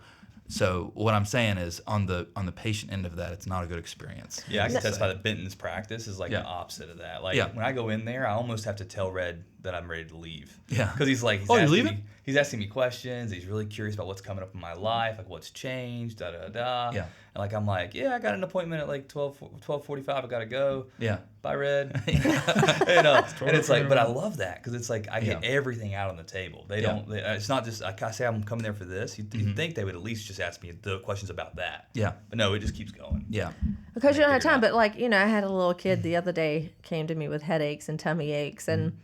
[SPEAKER 1] what I'm saying is on the patient end of that, it's not a good experience.
[SPEAKER 2] Yeah, I can testify that Benton's practice is like the opposite of that. Like when I go in there, I almost have to tell Red that I'm ready to leave.
[SPEAKER 1] Yeah.
[SPEAKER 2] Because he's like,
[SPEAKER 1] you're leaving?
[SPEAKER 2] He's asking me questions. He's really curious about what's coming up in my life, like what's changed, da da da. Yeah. And like I'm like, yeah, I got an appointment at like 12:45. I gotta go.
[SPEAKER 1] Yeah.
[SPEAKER 2] Bye, Red. And it's like, but I love that because it's like I get everything out on the table. They don't. It's not just like I say I'm coming there for this. You'd think they would at least just ask me the questions about that.
[SPEAKER 1] Yeah.
[SPEAKER 2] But no, it just keeps going.
[SPEAKER 1] Yeah.
[SPEAKER 3] Because you don't have time. But like, you know, I had a little kid the other day came to me with headaches and tummy aches, and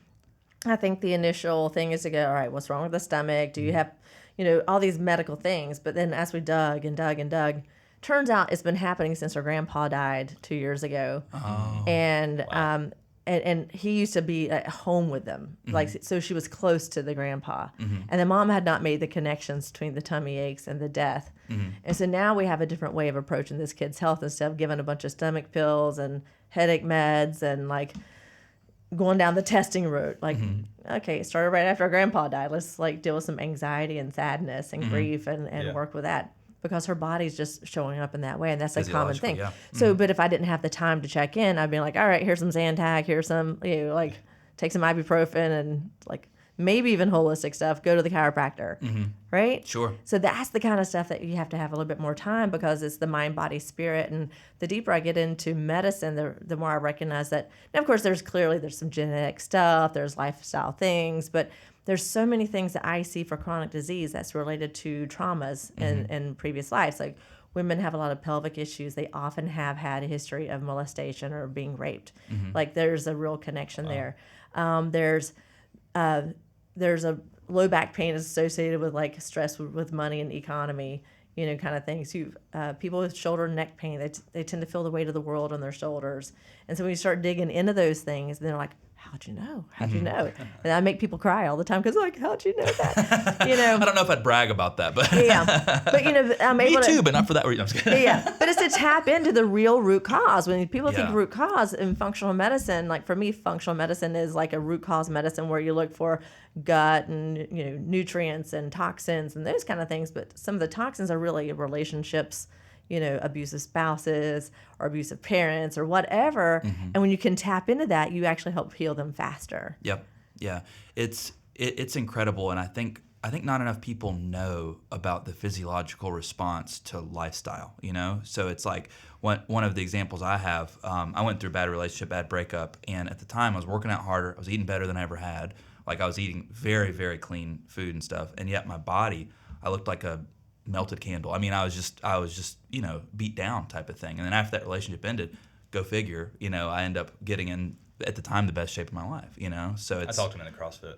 [SPEAKER 3] I think the initial thing is to go, all right, what's wrong with the stomach? Do you have, you know, all these medical things? But then as we dug and dug and dug, turns out it's been happening since her grandpa died 2 years ago. Oh, and wow. And he used to be at home with them, like so she was close to the grandpa. And the mom had not made the connections between the tummy aches and the death. And so now we have a different way of approaching this kid's health instead of giving a bunch of stomach pills and headache meds and like going down the testing route. Like, okay, it started right after our grandpa died. Let's like deal with some anxiety and sadness and grief and work with that, because her body's just showing up in that way, and that's a common thing. Yeah. So, but if I didn't have the time to check in, I'd be like, all right, here's some Zantac, here's some, you know, like take some ibuprofen and like maybe even holistic stuff, go to the chiropractor, right?
[SPEAKER 1] Sure.
[SPEAKER 3] So that's the kind of stuff that you have to have a little bit more time, because it's the mind, body, spirit. And the deeper I get into medicine, the more I recognize that. And of course, there's some genetic stuff, there's lifestyle things, but there's so many things that I see for chronic disease that's related to traumas in previous lives. Like women have a lot of pelvic issues. They often have had a history of molestation or being raped. Like there's a real connection there. There's a low back pain associated with like stress with money and economy, you know, kind of things. People with shoulder and neck pain, they tend to feel the weight of the world on their shoulders. And so when you start digging into those things, then they're like, how'd you know? How'd you know? And I make people cry all the time because like, how'd you know that? You know.
[SPEAKER 1] I don't know if I'd brag about that, but
[SPEAKER 3] Yeah. But you know, I'm
[SPEAKER 1] me
[SPEAKER 3] able
[SPEAKER 1] too,
[SPEAKER 3] to.
[SPEAKER 1] but not for that reason. I'm just kidding.
[SPEAKER 3] Yeah. But it's to tap into the real root cause. When people think
[SPEAKER 1] Yeah.
[SPEAKER 3] root cause in functional medicine, like for me, functional medicine is like a root cause medicine where you look for gut and, you know, nutrients and toxins and those kind of things. But some of the toxins are really relationships, you know, abusive spouses or abusive parents or whatever. And when you can tap into that, you actually help heal them faster.
[SPEAKER 1] Yep. Yeah. It's incredible, and I think not enough people know about the physiological response to lifestyle. You know, so it's like one of the examples I have. I went through a bad relationship, bad breakup, and at the time I was working out harder. I was eating better than I ever had. Like I was eating very, very clean food and stuff, and yet my body, I looked like a melted candle. I mean, I was just you know, beat down type of thing. And then after that relationship ended, go figure, you know, I end up getting in at the time the best shape of my life. You know, so it's.
[SPEAKER 2] I talked to him in a CrossFit.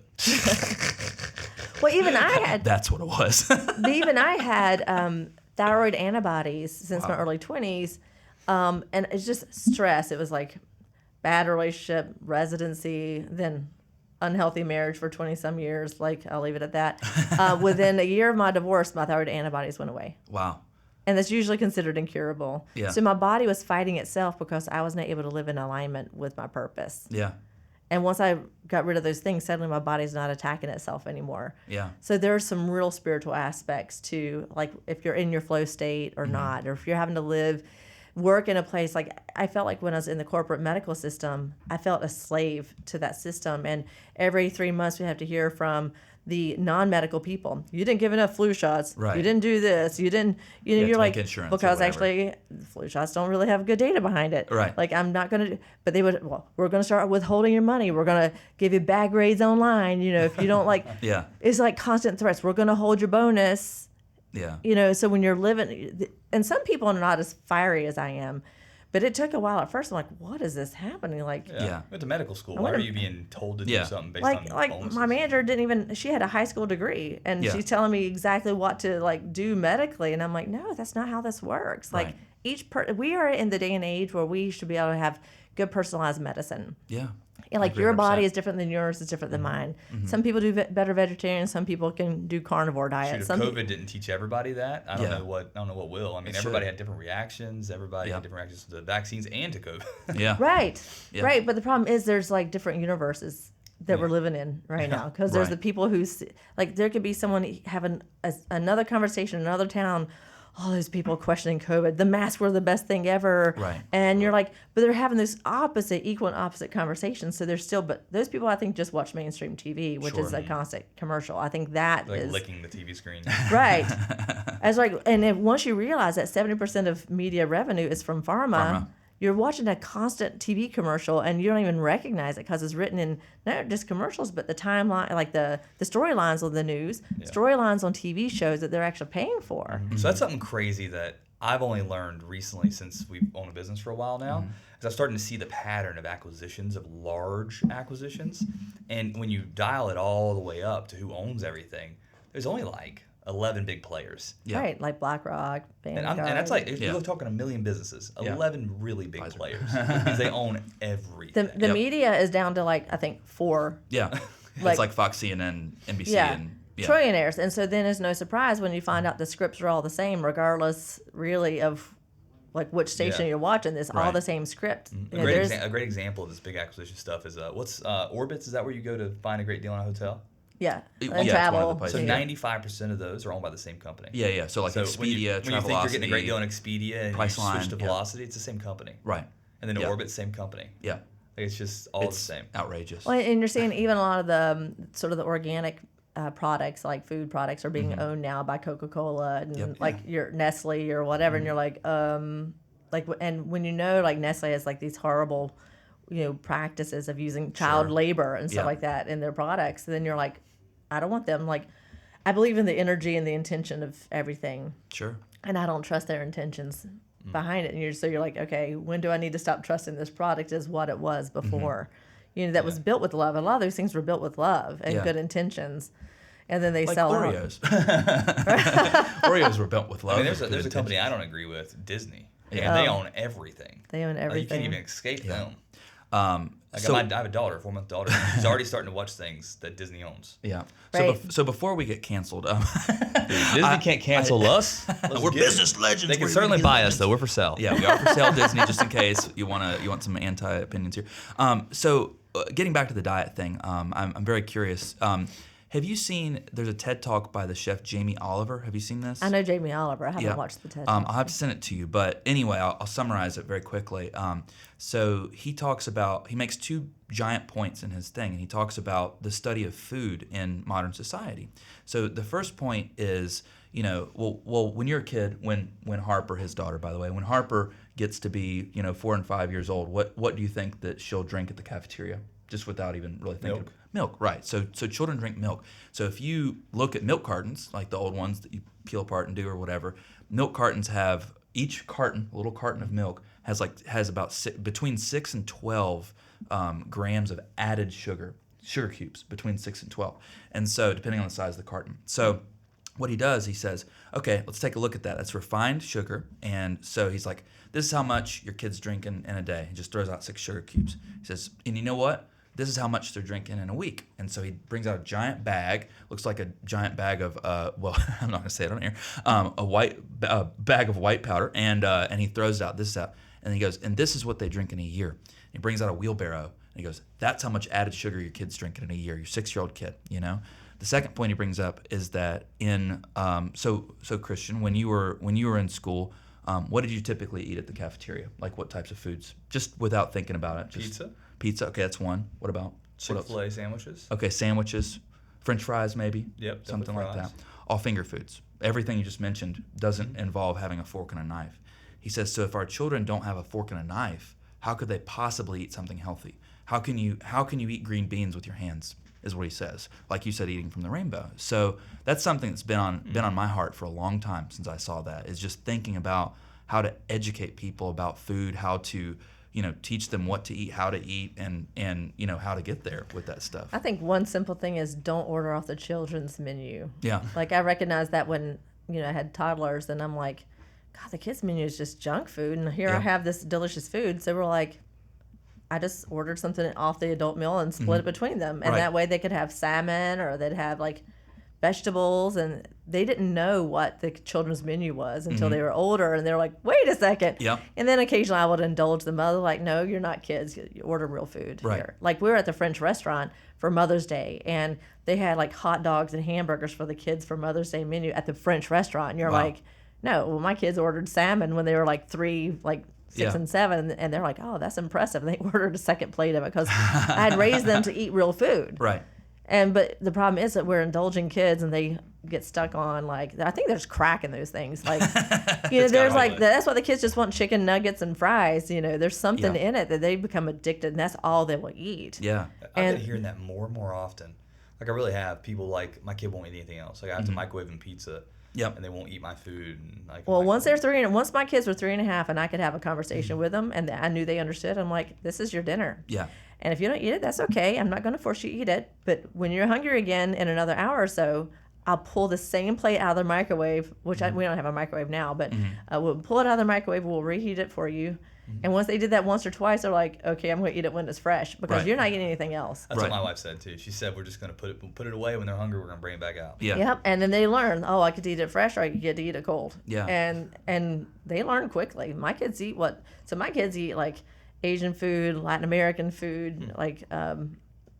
[SPEAKER 3] Well, even I had.
[SPEAKER 1] That's what it was.
[SPEAKER 3] Even I had thyroid antibodies since my early 20s. And it's just stress. It was like bad relationship, residency, then unhealthy marriage for 20 some years. Like, I'll leave it at that. Within a year of my divorce, my thyroid antibodies went away.
[SPEAKER 1] Wow.
[SPEAKER 3] And that's usually considered incurable.
[SPEAKER 1] Yeah.
[SPEAKER 3] So my body was fighting itself because I was not able to live in alignment with my purpose.
[SPEAKER 1] Yeah.
[SPEAKER 3] And once I got rid of those things, suddenly my body's not attacking itself anymore.
[SPEAKER 1] Yeah.
[SPEAKER 3] So there are some real spiritual aspects to, like, if you're in your flow state or not, or if you're having to work in a place, like I felt like when I was in the corporate medical system, I felt a slave to that system. And every 3 months we have to hear from the non-medical people, you didn't give enough flu shots.
[SPEAKER 1] Right.
[SPEAKER 3] You didn't do this. You didn't, you know,
[SPEAKER 1] have
[SPEAKER 3] you're
[SPEAKER 1] to
[SPEAKER 3] like,
[SPEAKER 1] make insurance or
[SPEAKER 3] because
[SPEAKER 1] whatever.
[SPEAKER 3] actually the flu shots don't really have good data behind it.
[SPEAKER 1] Right.
[SPEAKER 3] Like I'm not going to, but they would, well, we're going to start withholding your money. We're going to give you bad grades online. You know, if you don't like,
[SPEAKER 1] Yeah.
[SPEAKER 3] it's like constant threats. We're going to hold your bonus.
[SPEAKER 1] Yeah.
[SPEAKER 3] You know, so when you're living, and some people are not as fiery as I am, but it took a while at first. I'm like, what is this happening? Like,
[SPEAKER 1] Yeah.
[SPEAKER 2] Went to medical school. Why are you being told to do
[SPEAKER 1] Yeah.
[SPEAKER 2] something based
[SPEAKER 3] like
[SPEAKER 2] on bonuses?
[SPEAKER 3] my manager didn't even, she had a high school degree and
[SPEAKER 1] Yeah.
[SPEAKER 3] she's telling me exactly what to like do medically. And I'm like, no, that's not how this works. Like
[SPEAKER 1] Right.
[SPEAKER 3] we are in the day and age where we should be able to have good personalized medicine.
[SPEAKER 1] Yeah.
[SPEAKER 3] And like
[SPEAKER 1] agree
[SPEAKER 3] your
[SPEAKER 1] 100%.
[SPEAKER 3] body is different than yours, is different than mine. Some people do better vegetarian. Some people can do carnivore
[SPEAKER 2] Shoot,
[SPEAKER 3] diets.
[SPEAKER 2] if
[SPEAKER 3] Some
[SPEAKER 2] COVID didn't teach everybody that, I don't
[SPEAKER 1] Yeah.
[SPEAKER 2] know what will. I mean,
[SPEAKER 1] It
[SPEAKER 2] everybody
[SPEAKER 1] should.
[SPEAKER 2] had different reactions. Everybody
[SPEAKER 1] Yeah.
[SPEAKER 2] had different reactions to the vaccines and to COVID.
[SPEAKER 1] Yeah.
[SPEAKER 3] Right,
[SPEAKER 1] Yeah.
[SPEAKER 3] right. But the problem is there's like different universes that we're living in right now. Because there's
[SPEAKER 1] Right.
[SPEAKER 3] the people who, like, there could be someone having another conversation in another town. All those people questioning COVID. The masks were the best thing ever.
[SPEAKER 1] Right.
[SPEAKER 3] And you're like, but they're having this equal and opposite conversations. So they're still, but those people I think just watch mainstream TV, which is
[SPEAKER 1] Sure.
[SPEAKER 3] a constant commercial. I think that
[SPEAKER 2] Like
[SPEAKER 3] is
[SPEAKER 2] licking the TV screen.
[SPEAKER 3] right. As like, and then once you realize that 70% of media revenue is from pharma, you're watching a constant TV commercial and you don't even recognize it because it's written in not just commercials, but the timeline, like the storylines on the news, storylines on TV shows that they're actually paying for.
[SPEAKER 2] So that's something crazy that I've only learned recently since we've owned a business for a while now. Is I'm starting to see the pattern of acquisitions, of large acquisitions. And when you dial it all the way up to who owns everything, there's only like 11 big players.
[SPEAKER 1] Yeah.
[SPEAKER 3] Right, like BlackRock,
[SPEAKER 2] And
[SPEAKER 3] Vanguard.
[SPEAKER 2] that's like, if
[SPEAKER 1] Yeah.
[SPEAKER 2] you're talking a million businesses,
[SPEAKER 1] Yeah.
[SPEAKER 2] 11 really big
[SPEAKER 1] Pfizer.
[SPEAKER 2] players. Because they own everything.
[SPEAKER 3] the
[SPEAKER 1] Yep.
[SPEAKER 3] media is down to like, I think 4
[SPEAKER 1] Yeah.
[SPEAKER 3] Like-
[SPEAKER 1] it's like Fox, CNN, NBC,
[SPEAKER 3] yeah,
[SPEAKER 1] and
[SPEAKER 3] trillionaires. And so then it's no surprise when you find out the scripts are all the same, regardless really of like which station
[SPEAKER 2] Yeah.
[SPEAKER 3] you're watching. This all
[SPEAKER 1] Right.
[SPEAKER 3] the same script. You
[SPEAKER 2] A
[SPEAKER 3] know,
[SPEAKER 2] great,
[SPEAKER 3] there's-
[SPEAKER 2] a great example of this big acquisition stuff is what's Orbitz? Is that where you go to find a great deal on a hotel?
[SPEAKER 3] yeah,
[SPEAKER 1] Yeah,
[SPEAKER 3] and
[SPEAKER 1] it's one of the
[SPEAKER 3] travel.
[SPEAKER 1] places.
[SPEAKER 2] So
[SPEAKER 1] Yeah.
[SPEAKER 2] 95% of those are owned by the same company.
[SPEAKER 1] Yeah. So like
[SPEAKER 2] So
[SPEAKER 1] Expedia,
[SPEAKER 2] when you think you're getting a great deal on Expedia and you
[SPEAKER 1] Priceline,
[SPEAKER 2] switch to
[SPEAKER 1] yeah.
[SPEAKER 2] Velocity, it's the same company.
[SPEAKER 1] Right.
[SPEAKER 2] And then
[SPEAKER 1] Yeah.
[SPEAKER 2] Orbit, same company.
[SPEAKER 1] Yeah.
[SPEAKER 2] Like it's just all
[SPEAKER 1] It's
[SPEAKER 2] the same.
[SPEAKER 1] outrageous.
[SPEAKER 3] Well, and you're seeing even a lot of the sort of the organic products, like food products, are being owned now by Coca-Cola and
[SPEAKER 1] Yep.
[SPEAKER 3] like your Nestle or whatever. And you're like, and when you know like Nestle has like these horrible, practices of using child
[SPEAKER 1] Sure.
[SPEAKER 3] labor and stuff
[SPEAKER 1] Yeah.
[SPEAKER 3] like that in their products, then you're like, I don't want them. Like, I believe in the energy and the intention of everything,
[SPEAKER 1] Sure.
[SPEAKER 3] and I don't trust their intentions behind it. And you're like, okay, when do I need to stop trusting this product as what it was before? That was built with love. A lot of those things were built with love and
[SPEAKER 1] Yeah.
[SPEAKER 3] good intentions, and then they
[SPEAKER 1] Like
[SPEAKER 3] sell out.
[SPEAKER 1] Oreos. Oreos were built with love.
[SPEAKER 2] I mean, there's a
[SPEAKER 1] good
[SPEAKER 2] company I
[SPEAKER 1] intentions.
[SPEAKER 2] don't agree with, Disney.
[SPEAKER 1] Yeah.
[SPEAKER 2] And they own everything.
[SPEAKER 3] They own
[SPEAKER 2] Like,
[SPEAKER 3] everything.
[SPEAKER 2] you can't even escape them. Like
[SPEAKER 1] So-
[SPEAKER 2] I have a daughter, a 4-month daughter. She's already starting to watch things that Disney owns.
[SPEAKER 1] Yeah.
[SPEAKER 3] Right.
[SPEAKER 1] So before we get canceled,
[SPEAKER 2] Disney can't cancel us.
[SPEAKER 1] we're business legends.
[SPEAKER 2] They can
[SPEAKER 1] We're
[SPEAKER 2] certainly
[SPEAKER 1] media
[SPEAKER 2] buy
[SPEAKER 1] legends.
[SPEAKER 2] us though. We're for sale.
[SPEAKER 1] Yeah, we are for sale, Disney, just in case you want some anti opinions here. Getting back to the diet thing, I'm very curious. Have you seen? There's a TED Talk by the chef Jamie Oliver. Have you seen this?
[SPEAKER 3] I know Jamie Oliver. I haven't watched the TED Talk.
[SPEAKER 1] I'll have to send it to you. But anyway, I'll summarize it very quickly. So he makes two giant points in his thing, and he talks about the study of food in modern society. So the first point is, when you're a kid, when Harper, his daughter, by the way, when Harper gets to be, 4 and 5 years old, what do you think that she'll drink at the cafeteria? Just without even really thinking. Milk, right. So children drink milk. So if you look at milk cartons, like the old ones that you peel apart and do or whatever, milk cartons have, each carton, a little carton of milk, has about between 6 and 12 grams of added sugar cubes, between 6 and 12. And so depending on the size of the carton. So what he does, he says, okay, let's take a look at that. That's refined sugar. And so he's like, this is how much your kid's drinking in a day. He just throws out 6 sugar cubes. He says, and you know what? This is how much they're drinking in a week. And so he brings out a giant bag, looks like a giant bag of, I'm not going to say it on air, a bag of white powder, and he throws it out. This is out. And he goes, and this is what they drink in a year. He brings out a wheelbarrow, and he goes, that's how much added sugar your kid's drinking in a year, your 6-year-old kid, The second point he brings up is that so Christian, when you were in school, what did you typically eat at the cafeteria? Like what types of foods? Just without thinking about it. Pizza. Okay, that's one. What about?
[SPEAKER 2] Chick-fil-A sandwiches.
[SPEAKER 1] Okay, sandwiches, French fries maybe.
[SPEAKER 2] Yep,
[SPEAKER 1] something like
[SPEAKER 2] fries.
[SPEAKER 1] that. All finger foods. Everything you just mentioned doesn't involve having a fork and a knife. He says, so if our children don't have a fork and a knife, how could they possibly eat something healthy? How can you eat green beans with your hands? Is what he says. Like you said, eating from the rainbow. So that's something that's been on my heart for a long time since I saw that. Is just thinking about how to educate people about food, how to teach them what to eat, how to eat, and how to get there with that stuff.
[SPEAKER 3] I think one simple thing is don't order off the children's menu.
[SPEAKER 1] Yeah.
[SPEAKER 3] Like I recognize that when I had toddlers, and I'm like, God, the kids' menu is just junk food, and here I have this delicious food. So we're like, I just ordered something off the adult meal and split it between them, and that way they could have salmon or they'd have like vegetables, and they didn't know what the children's menu was until they were older, and they're like, wait a second.
[SPEAKER 1] Yeah.
[SPEAKER 3] And then occasionally I would indulge the mother, like, no, you're not kids. You order real food here. Like we were at the French restaurant for Mother's Day, and they had like hot dogs and hamburgers for the kids for Mother's Day menu at the French restaurant. And you're like, no, well, my kids ordered salmon when they were like 3, like 6 and 7, and they're like, oh, that's impressive. And they ordered a second plate of it because I had raised them to eat real food.
[SPEAKER 1] Right.
[SPEAKER 3] But the problem is that we're indulging kids, and they get stuck on like, I think there's crack in those things. Like, there's like that's why the kids just want chicken nuggets and fries. There's something in it that they become addicted, and that's all they will eat.
[SPEAKER 1] Yeah.
[SPEAKER 2] I've been hearing that more and more often. Like I really have people like my kid won't eat anything else. Like I have to microwave them pizza.
[SPEAKER 1] Yep.
[SPEAKER 2] And they won't eat my food. And
[SPEAKER 3] well, once my kids were 3.5, and I could have a conversation with them, and I knew they understood. I'm like, this is your dinner.
[SPEAKER 1] Yeah.
[SPEAKER 3] And if you don't eat it, that's okay. I'm not going to force you to eat it. But when you're hungry again in another hour or so, I'll pull the same plate out of the microwave, which we don't have a microwave now, but we'll pull it out of the microwave. We'll reheat it for you. And once they did that once or twice, they're like, okay, I'm going to eat it when it's fresh because you're not getting anything else.
[SPEAKER 2] That's what my wife said too. She said we're just going to put it away when they're hungry. We're going to bring it back out.
[SPEAKER 1] Yeah.
[SPEAKER 3] Yep. And then they learn, I could eat it fresh, or I could get to eat it cold.
[SPEAKER 1] Yeah.
[SPEAKER 3] And they learn quickly. My kids eat like Asian food, Latin American food, like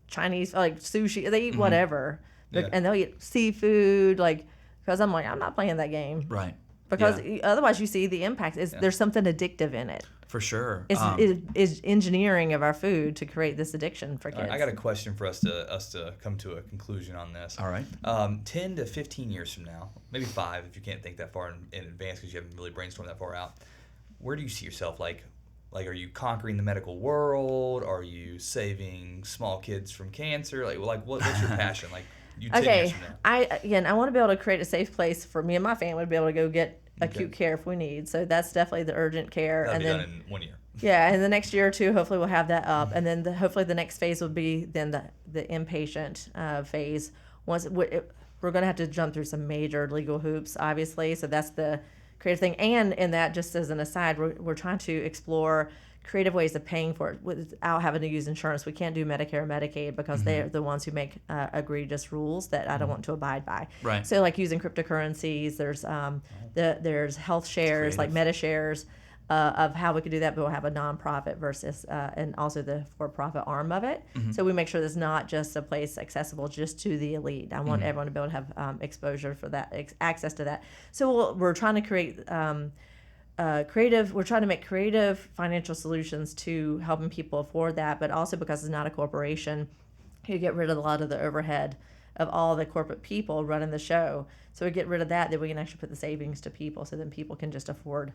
[SPEAKER 3] Chinese, like sushi. They eat whatever, and they'll eat seafood, like because I'm like, I'm not playing that game,
[SPEAKER 1] Right?
[SPEAKER 3] Because otherwise, you see the impact is there's something addictive in it.
[SPEAKER 1] For sure.
[SPEAKER 3] It is engineering of our food to create this addiction for kids.
[SPEAKER 2] Right, I got a question for us to come to a conclusion on this.
[SPEAKER 1] All right.
[SPEAKER 2] 10 to 15 years from now, maybe 5 if you can't think that far in advance because you haven't really brainstormed that far out. Where do you see yourself? Like, are you conquering the medical world? Are you saving small kids from cancer? What's your passion? Like, you 10 years from now.
[SPEAKER 3] I want to be able to create a safe place for me and my family to be able to go get acute care if we need. So that's definitely the urgent care.
[SPEAKER 2] That'll be done in 1 year.
[SPEAKER 3] Yeah, and the next year or two, hopefully we'll have that up, and then hopefully the next phase will be then the inpatient phase. Once we're going to have to jump through some major legal hoops, obviously. So that's the creative thing. And in that, just as an aside, we're trying to explore creative ways of paying for it without having to use insurance. We can't do Medicare or Medicaid because they're the ones who make egregious rules that I don't want to abide by.
[SPEAKER 1] Right.
[SPEAKER 3] So like using cryptocurrencies, there's health shares like MetaShares of how we could do that, but we'll have a nonprofit versus and also the for-profit arm of it. So we make sure there's not just a place accessible just to the elite. I want everyone to be able to have exposure for that, access to that. So we're trying to create we're trying to make creative financial solutions to helping people afford that, but also because it's not a corporation, you get rid of a lot of the overhead of all the corporate people running the show. So we get rid of that, then we can actually put the savings to people, so then people can just afford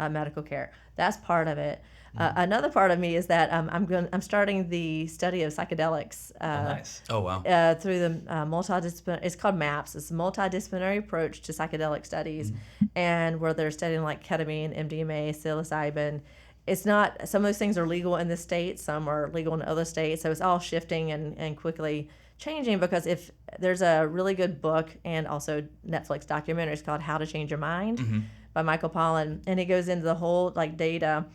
[SPEAKER 3] medical care. That's part of it. Another part of me is that I'm starting the study of psychedelics.
[SPEAKER 2] Nice.
[SPEAKER 1] Oh, wow.
[SPEAKER 3] Through the multidisciplinary, it's called MAPS. It's a multidisciplinary approach to psychedelic studies, and where they're studying like ketamine, MDMA, psilocybin. It's not, some of those things are legal in the States, some are legal in other states, so it's all shifting and quickly changing, because if there's a really good book and also Netflix documentary, it's called How to Change Your Mind by Michael Pollan, and he goes into the whole like data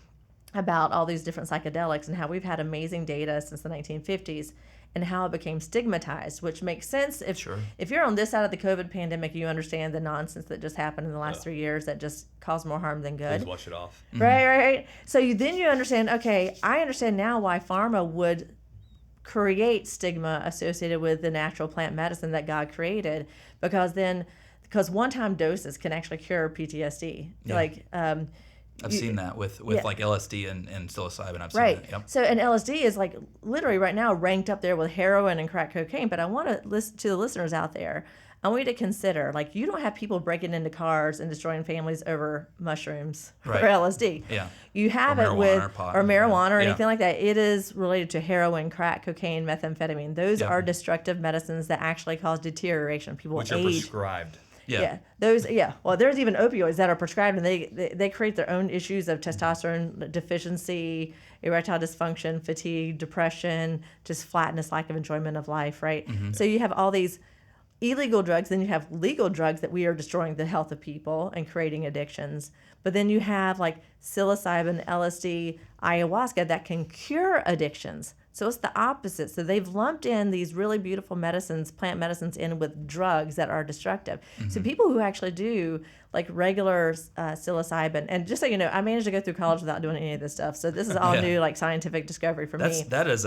[SPEAKER 3] about all these different psychedelics and how we've had amazing data since the 1950s and how it became stigmatized, which makes sense if you're on this side of the COVID pandemic, you understand the nonsense that just happened in the last 3 years that just caused more harm than good.
[SPEAKER 2] Please wash it off.
[SPEAKER 3] Right. So then you understand, okay, I understand now why pharma would create stigma associated with the natural plant medicine that God created, because one-time doses can actually cure PTSD.
[SPEAKER 1] Yeah. I've seen that with like LSD and psilocybin. I've seen that. Yep.
[SPEAKER 3] So, and LSD is like literally right now ranked up there with heroin and crack cocaine. But I want to listen to the listeners out there. I want you to consider, like, you don't have people breaking into cars and destroying families over mushrooms or LSD.
[SPEAKER 1] Yeah.
[SPEAKER 3] You have it with marijuana or anything like that. It is related to heroin, crack, cocaine, methamphetamine. Those are destructive medicines that actually cause deterioration. People
[SPEAKER 2] Which
[SPEAKER 3] age.
[SPEAKER 2] are prescribed.
[SPEAKER 3] Well, there's even opioids that are prescribed, and they create their own issues of testosterone deficiency, erectile dysfunction, fatigue, depression, just flatness, lack of enjoyment of life, right? So you have all these illegal drugs, then you have legal drugs that we are destroying the health of people and creating addictions. But then you have like psilocybin, LSD, ayahuasca that can cure addictions. So it's the opposite. So they've lumped in these really beautiful medicines, plant medicines, in with drugs that are destructive. So people who actually do like regular psilocybin, and just so you know, I managed to go through college without doing any of this stuff. So this is all new, like scientific discovery for me.
[SPEAKER 1] That's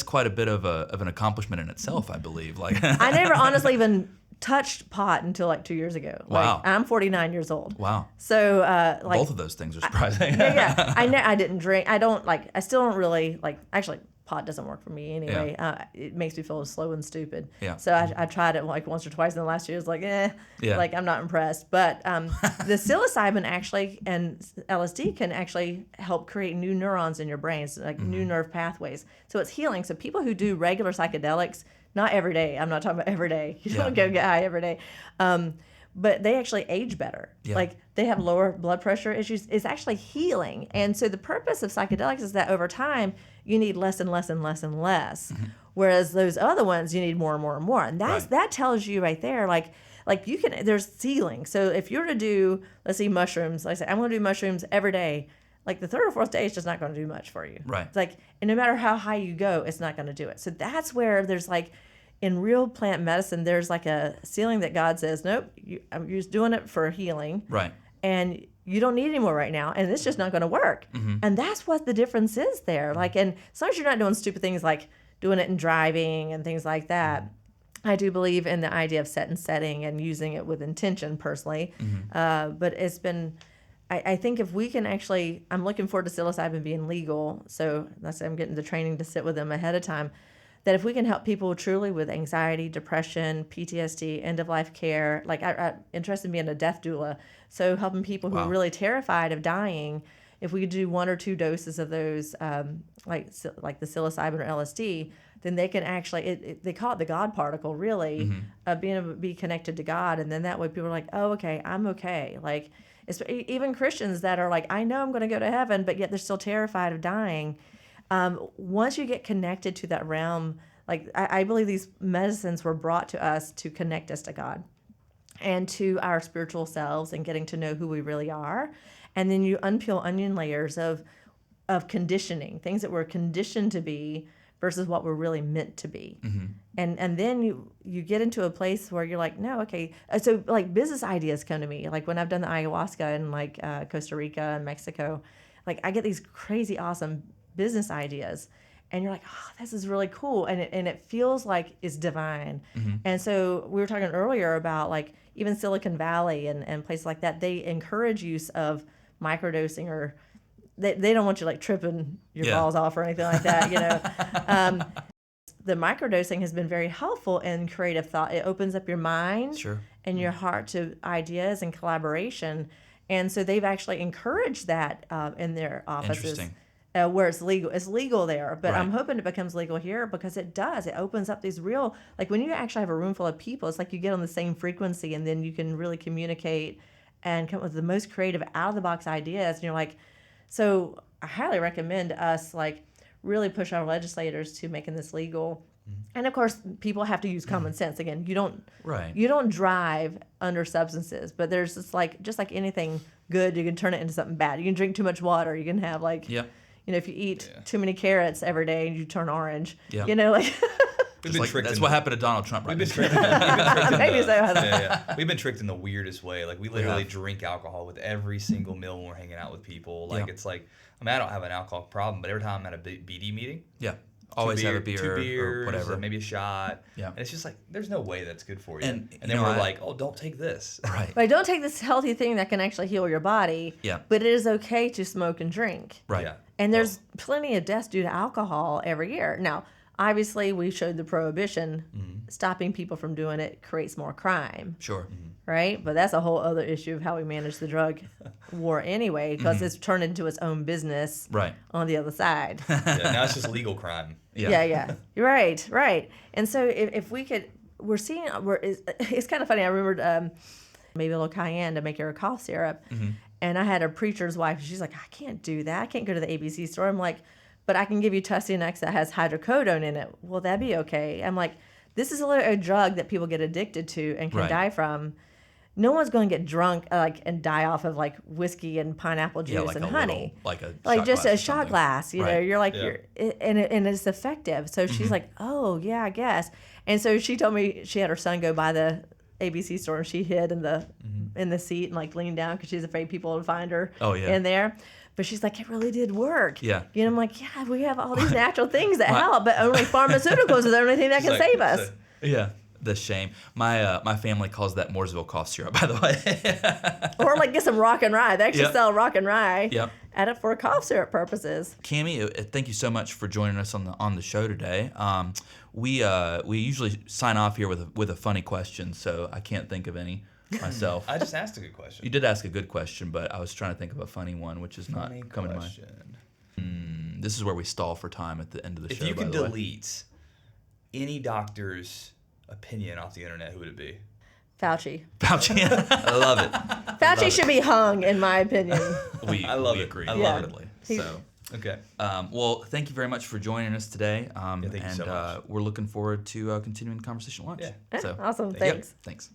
[SPEAKER 1] quite a bit of an accomplishment in itself, I believe. Like
[SPEAKER 3] I never honestly even touched pot until like 2 years ago.
[SPEAKER 1] Wow.
[SPEAKER 3] Like, I'm 49 years old.
[SPEAKER 1] Wow.
[SPEAKER 3] So like
[SPEAKER 1] both of those things are surprising.
[SPEAKER 3] I didn't drink. I still don't really like, actually pot doesn't work for me anyway. It makes me feel slow and stupid.
[SPEAKER 1] Yeah.
[SPEAKER 3] So I tried it like once or twice in the last year. It's like, like I'm not impressed. But the psilocybin actually and LSD can actually help create new neurons in your brain, so like new nerve pathways. So it's healing. So people who do regular psychedelics, not every day. I'm not talking about every day. You don't go get high every day. But they actually age better.
[SPEAKER 1] Yeah.
[SPEAKER 3] Like they have lower blood pressure issues. It's actually healing. And so the purpose of psychedelics is that over time, you need less and less and less and less. Whereas those other ones, you need more and more and more. And that tells you right there, like you can, there's ceiling. So if you're to do, let's see, mushrooms, like I say, I'm going to do mushrooms every day. Like the third or fourth day is just not going to do much for you.
[SPEAKER 1] Right.
[SPEAKER 3] It's like, and no matter how high you go, it's not going to do it. So that's where there's like, in real plant medicine, there's like a ceiling that God says, nope, you're just doing it for healing.
[SPEAKER 1] Right.
[SPEAKER 3] And you don't need any more right now, and it's just not going to work. And that's what the difference is there. Like, and as long as you're not doing stupid things like doing it in driving and things like that, I do believe in the idea of set and setting and using it with intention personally. But it's been, I think if we can actually, I'm looking forward to psilocybin being legal. So that's why I'm getting the training to sit with them ahead of time. That if we can help people truly with anxiety, depression, PTSD, end-of-life care, like I'm interested in being a death doula, so helping people who are really terrified of dying, if we could do 1 or 2 doses of those, like the psilocybin or LSD, then they can actually, they call it the God particle, really, being able to be connected to God, and then that way people are like, oh, okay, I'm okay. Like, even Christians that are like, I know I'm going to go to heaven, but yet they're still terrified of dying. Once you get connected to that realm, like I believe these medicines were brought to us to connect us to God and to our spiritual selves and getting to know who we really are. And then you unpeel onion layers of conditioning, things that we're conditioned to be versus what we're really meant to be. And then you get into a place where you're like, no, okay. So like business ideas come to me. Like when I've done the ayahuasca in like Costa Rica and Mexico, like I get these crazy awesome business ideas. And you're like, oh, this is really cool. And it feels like it's divine. And so we were talking earlier about like even Silicon Valley and places like that, they encourage use of microdosing, or they don't want you like tripping your balls off or anything like that, you know. The microdosing has been very helpful in creative thought. It opens up your mind and your heart to ideas and collaboration. And so they've actually encouraged that in their offices. Where it's legal. It's legal there, but I'm hoping it becomes legal here because it does. It opens up these real, like when you actually have a room full of people, it's like you get on the same frequency, and then you can really communicate and come up with the most creative out-of-the-box ideas. And you're like, so I highly recommend us like really push our legislators to making this legal. And of course, people have to use common sense. Again, you don't drive under substances, but there's this like, just like anything good, you can turn it into something bad. You can drink too much water. You can have like, you know, if you eat too many carrots every day and you turn orange, you know, like.
[SPEAKER 1] That's what happened to Donald Trump, right?
[SPEAKER 2] We've been tricked.
[SPEAKER 3] Maybe so.
[SPEAKER 2] We've been tricked in the weirdest way. Like we literally drink alcohol with every single meal when we're hanging out with people. Like it's like, I mean, I don't have an alcohol problem, but every time I'm at a BD meeting,
[SPEAKER 1] always have a beer
[SPEAKER 2] two beers,
[SPEAKER 1] or whatever,
[SPEAKER 2] maybe a shot. And it's just like, there's no way that's good for you.
[SPEAKER 1] And
[SPEAKER 2] then we're like, oh, don't take this.
[SPEAKER 1] Right.
[SPEAKER 3] But don't take this healthy thing that can actually heal your body. But it is okay to smoke and drink.
[SPEAKER 1] Right.
[SPEAKER 3] And there's plenty of deaths due to alcohol every year. Now, obviously, we showed the prohibition. Stopping people from doing it creates more crime. Right? But that's a whole other issue of how we manage the drug war anyway, because it's turned into its own business on the other side.
[SPEAKER 2] Now it's just legal crime.
[SPEAKER 3] You're right. And so if we could, it's kind of funny. I remembered maybe a little cayenne to make your cough syrup. And I had a preacher's wife. She's like, I can't do that. I can't go to the ABC store. I'm like, but I can give you Tussion X that has hydrocodone in it. Well, that'd be okay. I'm like, this is a drug that people get addicted to and can die from. No one's going to get drunk and die off of like whiskey and pineapple juice and honey. Just a shot glass. You know, you're like and it's effective. So she's like, oh yeah, I guess. And so she told me she had her son go by the ABC store and she hid in the seat and like leaned down because she's afraid people would find her in there. But she's like, it really did work. You know, I'm like, we have all these natural things that help, but only pharmaceuticals are the only thing that can save us.
[SPEAKER 1] The shame. My family calls that Mooresville cough syrup, by the way.
[SPEAKER 3] Or like get some rock and rye. They actually sell rock and rye. Add it for cough syrup purposes.
[SPEAKER 1] Cammy, thank you so much for joining us on the show today. We usually sign off here with a funny question, so I can't think of any myself.
[SPEAKER 2] I just asked a good question.
[SPEAKER 1] You did ask a good question, but I was trying to think of a funny one, which is not coming to mind. This is where we stall for time at the end of the show.
[SPEAKER 2] If you could delete any doctor's opinion off the internet, who would it be?
[SPEAKER 3] Fauci.
[SPEAKER 2] I love it.
[SPEAKER 3] Fauci should be hung, in my opinion.
[SPEAKER 1] We agree.
[SPEAKER 2] I love it.
[SPEAKER 1] So,
[SPEAKER 2] okay.
[SPEAKER 1] Well, thank you very much for joining us today.
[SPEAKER 2] Thank you so much.
[SPEAKER 1] We're looking forward to continuing the conversation at lunch.
[SPEAKER 3] Awesome. Thanks.
[SPEAKER 1] Thanks.